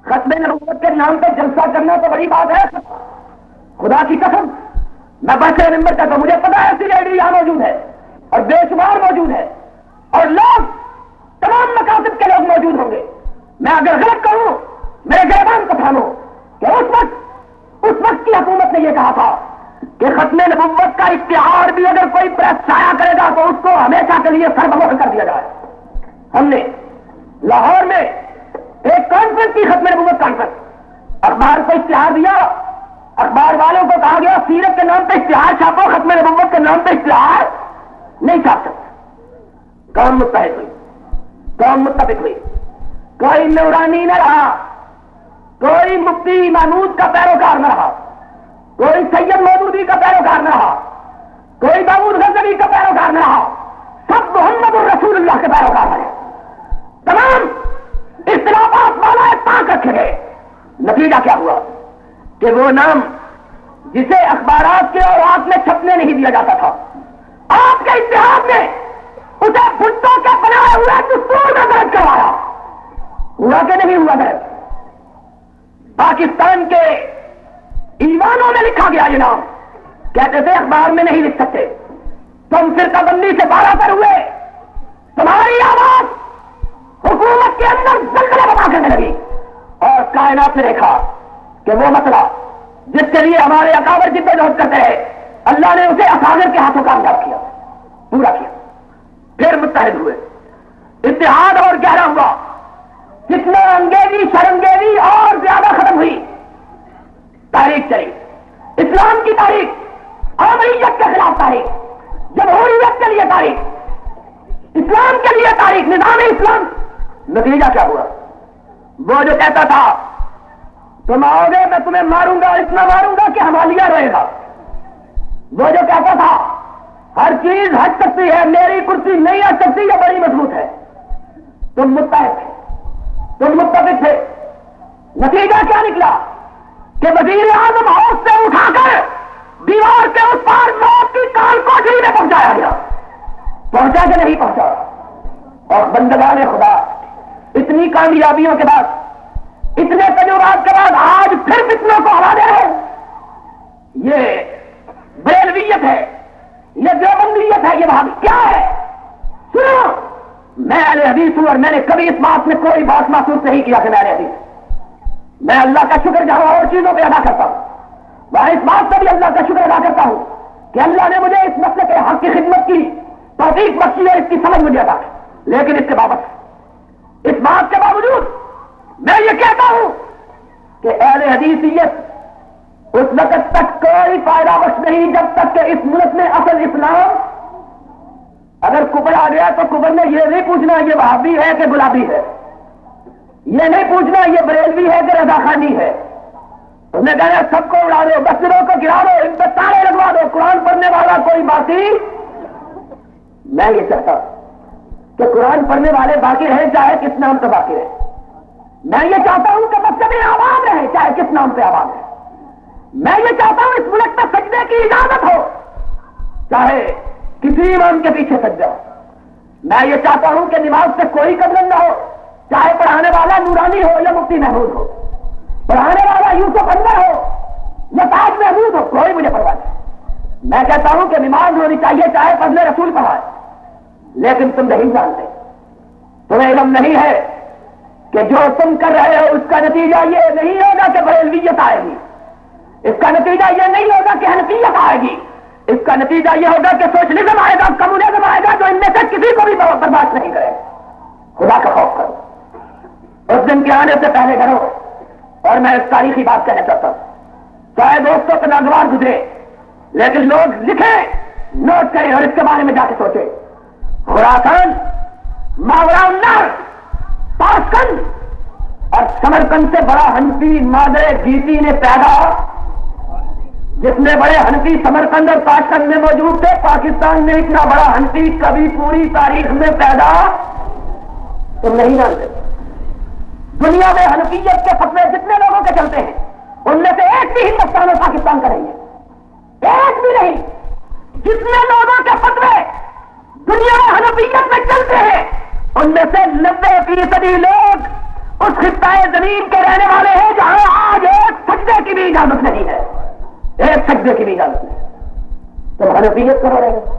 ختم نبوت کے نام پہ جلسہ کرنا تو بڑی بات ہے، خدا کی قسم میں بڑھتے نمبر کا تو مجھے پتا ہے ایسی لیڈر یہاں موجود ہے اور بے شمار موجود ہے اور لوگ تمام مقاصد کے لوگ موجود ہوں گے۔ میں اگر غلط کہوں میرے گریبان کو تھامو کہ اس وقت کی حکومت نے یہ کہا تھا کہ ختم نبوت کا اشتہار بھی اگر کوئی پریس شائع کرے گا تو اس کو ہمیشہ کے لیے سربمہر کر دیا جائے۔ ہم نے لاہور میں ایک کانفرنس کی، ختم نبوت کانفرنس، اخبار کو اشتہار دیا، اخبار والوں کو کہا گیا سیرت کے نام پہ اشتہار چھاپو، ختم نبوت کے نام پہ اشتہار نہیں چھاپ سکتے۔ قوم متحد ہوئی، قوم متفق ہوئی، کوئی نورانی نہ رہا، کوئی مفتی محمود کا پیروکار نہ رہا، کوئی سید مودودی کا پیروکار نہ رہا، کوئی داؤد غزنوی کا پیروکار نہ رہا، سب محمد الرسول اللہ کے پیروکار بنے، تمام اختلافات والا اتفاق رکھے گئے۔ نتیجہ کیا ہوا کہ وہ نام جسے اخبارات کے اوراق میں چھپنے نہیں دیا جاتا تھا، آپ کے اتحاد نے اسے بھٹو کے بنائے ہوئے دستور میں درج کروایا۔ ہوا کہ نہیں ہوا درج؟ پاکستان کے ایوانوں میں لکھا گیا یہ نام، کہتے تھے اخبار میں نہیں لکھ سکتے، تم فرقہ بندی سے بالا تر ہوئے، تمہاری آواز حکومت کے اندر زلزلہ بنا کرنے لگی، اور کائنات نے دیکھا کہ وہ مسئلہ جس کے لیے ہمارے اکابر جدوجہد کرتے رہے، اللہ نے اسے اکابر کے ہاتھوں کامیاب کیا، پورا کیا۔ پھر متحد ہوئے، اتحاد اور گہرا ہوا، کتنا انگیزی شرمگیزی اور زیادہ ختم ہوئی، تاریخ چلی، اسلام کی تاریخ، عامریت کے خلاف تاریخ، جمہوریت کے لیے تاریخ، اسلام کے لیے تاریخ، نظام اسلام۔ نتیجہ کیا ہوا؟ وہ جو کہتا تھا تم آؤ گے میں تمہیں ماروں گا، اتنا ماروں گا کہ ہمالیہ رہے گا، وہ جو کہتا تھا ہر چیز ہٹ سکتی ہے میری کرسی نہیں ہٹ سکتی، یہ بڑی مضبوط ہے، تم متحد تھے، تم متفق تھے۔ نتیجہ کیا نکلا کہ وزیر اعظم ہاؤس سے اٹھا کر دیوار کے اس پار موت کی کال کوٹری میں پہنچایا گیا، پہنچا کہ نہیں پہنچا؟ اور بندگان خدا اتنی کامیابیوں کے بعد، اتنے تجربات کے بعد آج پھر فتنوں کو ہرا دے رہے ہیں۔ یہ بریلویت ہے، یہ دیوبندیت ہے، یہ وہاں کیا ہے؟ سنو، میں اہل حدیث ہوں اور میں نے کبھی اس بات میں کوئی بات محسوس نہیں کیا کہ میں اہل حدیث، میں اللہ کا شکر جہاں اور چیزوں پہ ادا کرتا ہوں وہاں اس بات سے بھی اللہ کا شکر ادا کرتا ہوں کہ اللہ نے مجھے اس مسئلے کے حق کی خدمت کی توفیق بخشی اور اس کی سمجھ مجھے عطا کی۔ لیکن اس کے باوجود، اس بات کے باوجود میں یہ کہتا ہوں کہ اہل حدیثیت اس وقت تک کوئی فائدہ بخش نہیں جب تک کہ اس ملک میں اصل اسلام اگر کفر آ گیا تو کفر میں یہ نہیں پوچھنا یہ وہابی ہے کہ گلابی ہے، یہ نہیں پوچھنا یہ بریلوی ہے کہ رضا خانی ہے. اس نے کہا سب کو اڑا دو، مسجدوں کو گرا دو، ان پہ تالے لگوا دو، قرآن پڑھنے والا کوئی باقی. میں یہ چاہتا ہوں کہ قرآن پڑھنے والے باقی رہے چاہے کس نام پہ باقی رہے. میں یہ چاہتا ہوں کہ مسجدیں آباد رہے چاہے کس نام پہ آباد رہے. میں یہ چاہتا ہوں اس ملک میں سجدے کی اجازت ہو چاہے کسی امام کے پیچھے سجدہ ہو. میں یہ چاہتا ہوں کہ نماز سے کوئی قدر نہ ہو چاہے پڑھانے والا نورانی ہو یا مفتی محمود ہو، پڑھانے والا یوسف انور ہو یا تاج محمود ہو، کوئی مجھے پرواہ نہیں. میں کہتا ہوں کہ نماز ہونی چاہیے چاہے فضل رسول پڑھائے. لیکن تم نہیں جانتے، تمہیں علم نہیں ہے کہ جو تم کر رہے ہو اس کا نتیجہ یہ نہیں ہوگا کہ بریلویت آئے گی، اس کا نتیجہ یہ نہیں ہوگا کہ حنفیت آئے گی، اس کا نتیجہ یہ ہوگا کہ سوشلزم آئے گا، کمیونزم آئے گا، جو ان میں سے کسی کو بھی برداشت نہیں کرے. خدا کا خوف کرو، اس دن کے آنے سے پہلے کرو. اور میں اس تاریخی بات کہنا چاہتا ہوں، چاہے دوستوں کو ناگوار گزرے لیکن لوگ لکھیں، نوٹ کریں اور اس کے بارے میں جا کے سوچیں. خراسان، ماورا النہر، تاشقند اور سمرقند سے بڑا حنفی مادر گیتی نے پیدا، جس میں بڑے حنفی سمرقند اور تاشقند میں موجود تھے. پاکستان میں اتنا بڑا حنفی کبھی پوری تاریخ میں پیدا تم نہیں جانتے. دنیا میں حنفیت کے فتوے جتنے لوگوں کے چلتے ہیں ان میں سے ایک بھی ہندوستان اور پاکستان کا نہیں ہے، ایک بھی نہیں. جتنے لوگوں کے فتوے دنیا میں حنفیت میں چلتے ہیں ان میں سے 90% لوگ اس خطۂ زمین کے رہنے والے ہیں جہاں آج ایک سجدے کی بھی اجازت نہیں ہے، ایک سجدے کی بھی اجازت نہیں. تم حنفیت کرو رہے ہو،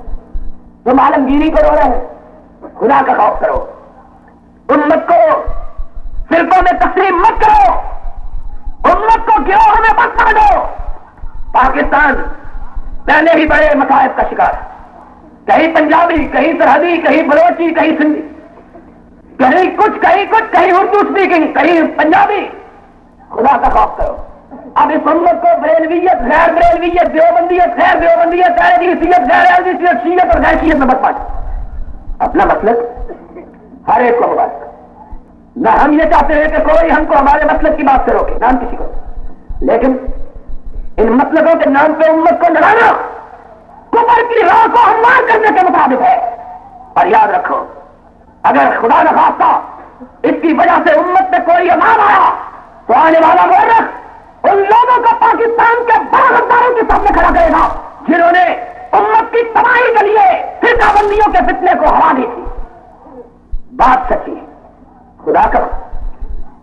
تم عالمگیری کرو رہے ہو. خدا کا خوف کرو، امت کو فرقوں میں تقسیم مت کرو، امت کو گروہ میں مت بانٹو. پاکستان پہلے ہی بڑے مصائب کا شکار ہے، کہیں پنجابی، کہیں سرحدی، کہیں بلوچی، کہیں سندھی، کہیں کچھ کہیں اردو اسپیکنگ، کہیں پنجابی. خدا کا خوف کرو. اب اس امت کو بریلویت، غیر بریلویت، دیوبندیت، غیر دیوبندیت، اہل حدیثیت، غیر اہل حدیثیت، شیعت اور غیر شیعت میں مت بانٹو. اپنا مسلک ہر ایک کو مبارک. نہ ہم یہ چاہتے ہیں کہ کوئی ہم کو ہمارے مسلک کی بات سے روکے، نام کسی کو، لیکن ان مسلکوں کے نام پہ امت کو لڑانا کفر کی راہ کو ہموار کرنے کے مطابق ہے. اور یاد رکھو، اگر خدا نخواستہ اس کی وجہ سے امت میں کوئی امام آیا تو آنے والا مورخ ان لوگوں کو پاکستان کے بڑے غداروں کے سامنے کھڑا کرے گا جنہوں نے امت کی تباہی کے لیے فرقہ بندیوں کے فتنے کو ہوا دی تھی. بات سچی ہے. خدا کا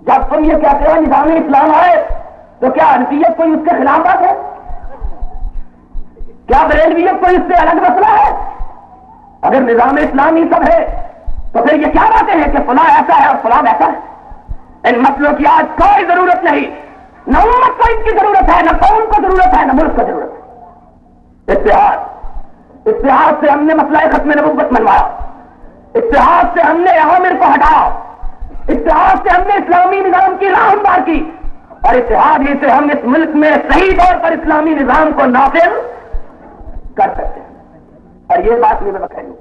جب تم یہ کہتے ہو نظام اسلام آئے تو کیا حنفیت کوئی اس کے خلاف بات ہے؟ کیا بریلویت کوئی اس سے الگ مسئلہ ہے؟ اگر نظام اسلام ہی سب ہے تو پھر یہ کیا باتیں ہیں کہ فلاں ایسا ہے اور فلاں ایسا ہے؟ ان مسئلوں کی آج کوئی ضرورت نہیں، نہ امت کو ان کی ضرورت ہے، نہ قوم کو ضرورت ہے، نہ ملک کو ضرورت ہے. اتحاد سے ہم نے مسئلہ ختم نبوت منوایا، اتحاد سے ہم نے عوامر کو ہٹایا، اتحاد سے ہم نے اسلامی نظام کی راہ ہموار کی، اور اتحاد ہی سے ہم اس ملک میں صحیح طور پر اسلامی نظام کو نافذ کر سکتے ہیں. اور یہ بات میں بتائیوں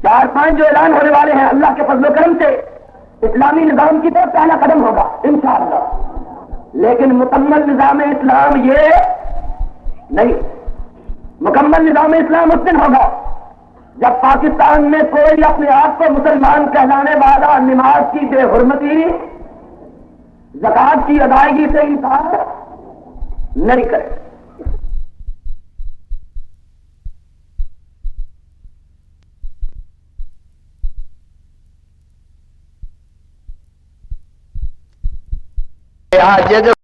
4-5 جو اعلان ہونے والے ہیں اللہ کے فضل و کرم سے اسلامی نظام کی طرف پہلا قدم ہوگا انشاءاللہ. لیکن مکمل نظام اسلام یہ نہیں، مکمل نظام اسلام اس دن ہوگا جب پاکستان میں کوئی اپنے آپ کو مسلمان کہلانے والا نماز کی بے حرمتی، زکات کی ادائیگی سے انکار نہیں کرے. آج یہ جو